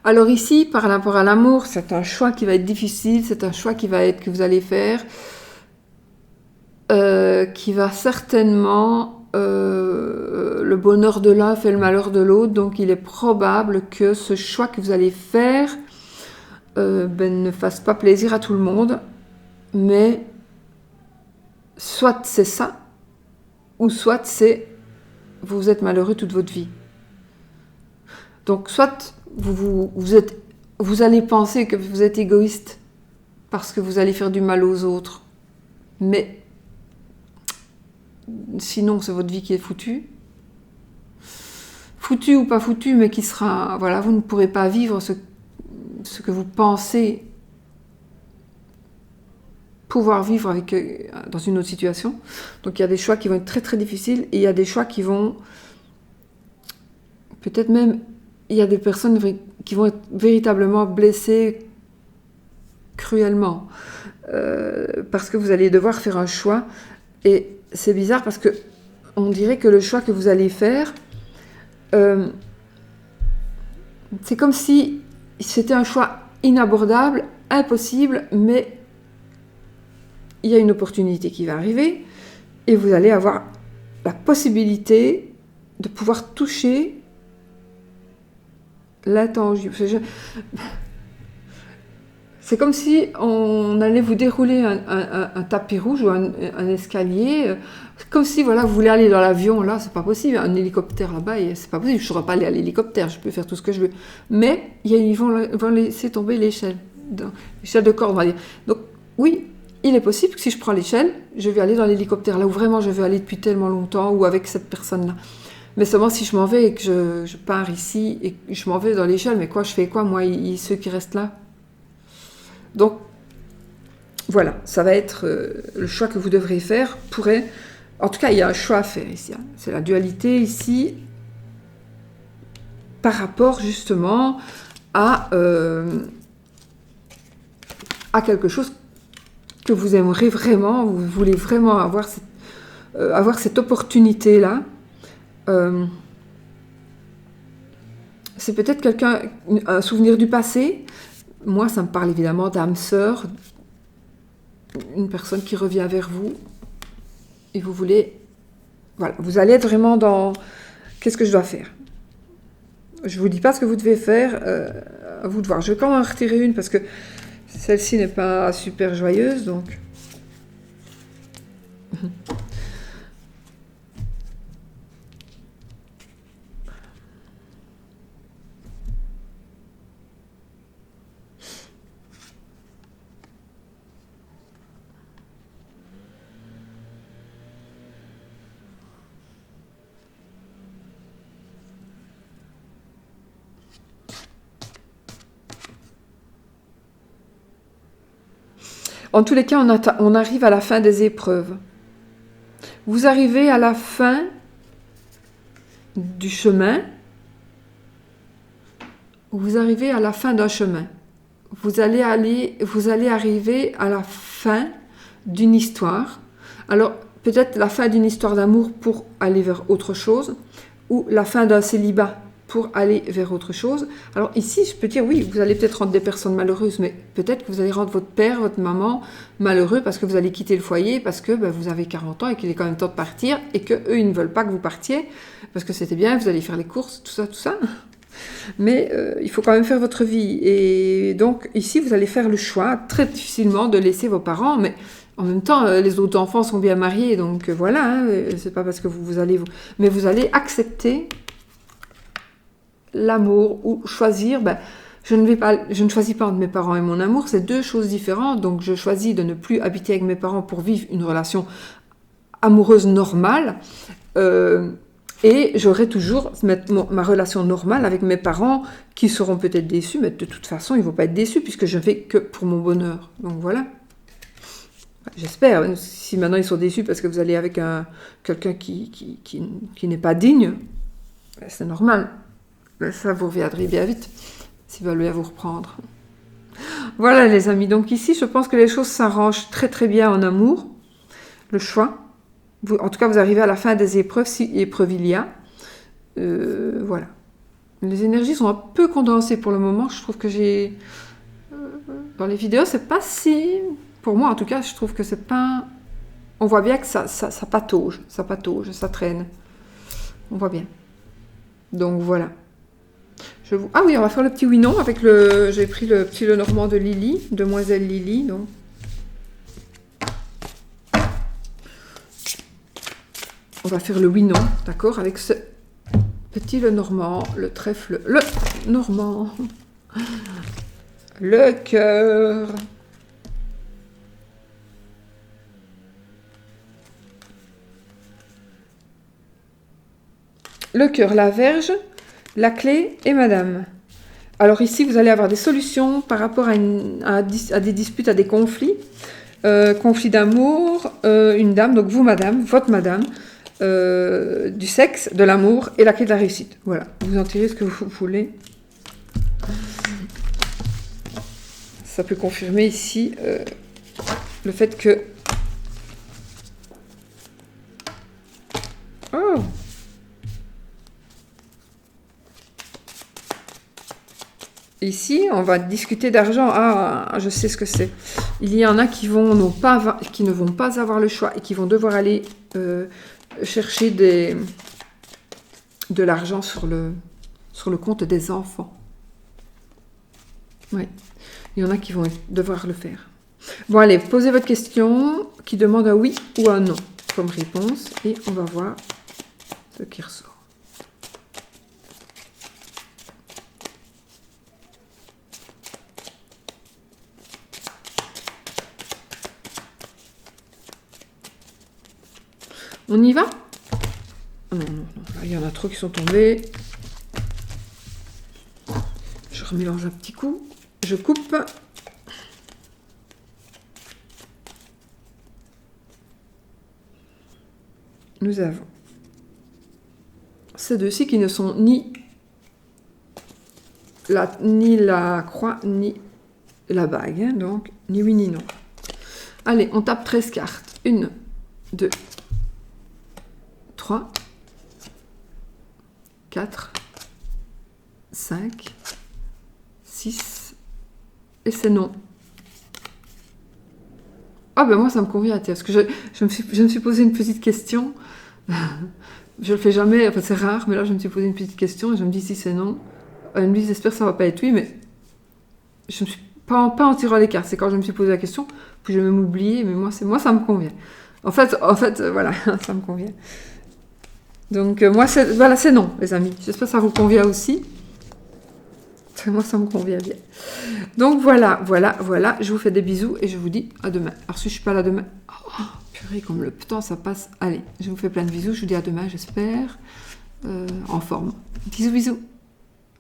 Alors ici, par rapport à l'amour, c'est un choix qui va être difficile, c'est un choix que vous allez faire, qui va certainement... le bonheur de l'un fait le malheur de l'autre, donc il est probable que ce choix que vous allez faire ne fasse pas plaisir à tout le monde, mais soit c'est ça, ou soit c'est vous êtes malheureux toute votre vie. Donc soit vous allez penser que vous êtes égoïste parce que vous allez faire du mal aux autres, mais sinon c'est votre vie qui est foutue. Foutue ou pas foutue, mais qui sera... Voilà, vous ne pourrez pas vivre ce que vous pensez pouvoir vivre dans une autre situation. Donc il y a des choix qui vont être très très difficiles et il y a des choix qui vont... Peut-être même, il y a des personnes qui vont être véritablement blessées cruellement parce que vous allez devoir faire un choix. Et c'est bizarre parce que on dirait que le choix que vous allez faire, c'est comme si c'était un choix inabordable, impossible, mais il y a une opportunité qui va arriver et vous allez avoir la possibilité de pouvoir toucher l'intangible. C'est comme si on allait vous dérouler un tapis rouge ou un escalier. Comme si, voilà, vous voulez aller dans l'avion, là, c'est pas possible. Un hélicoptère là-bas, c'est pas possible. Je ne saurais pas aller à l'hélicoptère, je peux faire tout ce que je veux. Mais ils vont laisser tomber l'échelle. L'échelle de corde, on va dire. Donc, oui, il est possible que si je prends l'échelle, je vais aller dans l'hélicoptère, là où vraiment je veux aller depuis tellement longtemps, ou avec cette personne-là. Mais seulement si je m'en vais et que je pars ici, et que je m'en vais dans l'échelle, mais quoi, je fais quoi, moi, ceux qui restent là? Donc, voilà, ça va être le choix que vous devrez faire. En tout cas, il y a un choix à faire ici. Hein. C'est la dualité ici par rapport justement à quelque chose que vous aimeriez vraiment, vous voulez vraiment avoir cette opportunité-là. C'est peut-être un souvenir du passé. Moi, ça me parle évidemment d'âme sœur, une personne qui revient vers vous et vous voulez... Voilà, vous allez être vraiment dans... Qu'est-ce que je dois faire? Je ne vous dis pas ce que vous devez faire, à vous de voir. Je vais quand même en retirer une parce que celle-ci n'est pas super joyeuse, donc... En tous les cas, on arrive à la fin des épreuves. Vous arrivez à la fin du chemin. Vous arrivez à la fin d'un chemin. Vous allez arriver à la fin d'une histoire. Alors, peut-être la fin d'une histoire d'amour pour aller vers autre chose, ou la fin d'un célibat pour aller vers autre chose. Alors ici, je peux dire, oui, vous allez peut-être rendre des personnes malheureuses, mais peut-être que vous allez rendre votre père, votre maman malheureux parce que vous allez quitter le foyer, parce que vous avez 40 ans et qu'il est quand même temps de partir, et qu'eux, ils ne veulent pas que vous partiez, parce que c'était bien, vous allez faire les courses, tout ça. Mais il faut quand même faire votre vie. Et donc, ici, vous allez faire le choix, très difficilement, de laisser vos parents, mais en même temps, les autres enfants sont bien mariés, donc voilà, hein, c'est pas parce que vous allez... Mais vous allez accepter l'amour ou choisir, je ne choisis pas entre mes parents et mon amour, c'est deux choses différentes, donc je choisis de ne plus habiter avec mes parents pour vivre une relation amoureuse normale, et j'aurai toujours ma relation normale avec mes parents qui seront peut-être déçus, mais de toute façon ils ne vont pas être déçus puisque je ne fais que pour mon bonheur, donc voilà. J'espère, si maintenant ils sont déçus parce que vous allez avec quelqu'un qui n'est pas digne, c'est normal. Ça, vous reviendrez bien vite, s'ils veulent bien vous reprendre. Voilà les amis, donc ici, je pense que les choses s'arrangent très très bien en amour. Le choix. En tout cas, vous arrivez à la fin des épreuves, si épreuve il y a. Voilà. Les énergies sont un peu condensées pour le moment. Je trouve que j'ai... dans les vidéos, c'est pas si... Pour moi, en tout cas, je trouve que c'est pas... On voit bien que ça patauge, ça traîne. On voit bien. Donc voilà. Ah oui, on va faire le petit oui-non avec le... J'ai pris le petit Lenormand de Lily, Demoiselle Lily, donc. On va faire le oui-non, d'accord, avec ce petit Lenormand, le trèfle, le Normand, le cœur. Le cœur, la verge, la clé et madame. Alors ici, vous allez avoir des solutions par rapport à des disputes, à des conflits. Conflit d'amour, une dame, donc vous madame, votre madame, du sexe, de l'amour et la clé de la réussite. Voilà, vous en tirez ce que vous voulez. Ça peut confirmer ici le fait que... Oh! Ici, on va discuter d'argent. Ah, je sais ce que c'est. Il y en a qui ne vont pas avoir le choix et qui vont devoir aller chercher de l'argent sur le compte des enfants. Oui. Il y en a qui vont devoir le faire. Bon, allez, posez votre question qui demande un oui ou un non comme réponse et on va voir ce qui ressort. On y va? Non, non, non, là, il y en a trop qui sont tombés. Je remélange un petit coup. Je coupe. Nous avons ces deux-ci qui ne sont ni la croix, ni la bague. Hein, donc, ni oui, ni non. Allez, on tape 13 cartes. 1, 2, 3, 4, 5, 6, et c'est non. Ah ben moi ça me convient, parce que je me suis posé une petite question. Je le fais jamais, enfin c'est rare, mais là je me suis posé une petite question et je me dis si c'est non. Elle me dit j'espère que ça va pas être oui, mais je me suis pas en tirant les cartes, c'est quand je me suis posé la question, puis je vais m'oublier, mais moi ça me convient. En fait voilà, ça me convient. Donc moi voilà, c'est non les amis, j'espère que ça vous convient aussi. Moi ça me convient bien. Donc voilà, je vous fais des bisous et je vous dis à demain. Alors si je suis pas là demain, oh, purée, comme le temps ça passe. Allez, je vous fais plein de bisous, je vous dis à demain, j'espère, en forme. Bisous, bisous.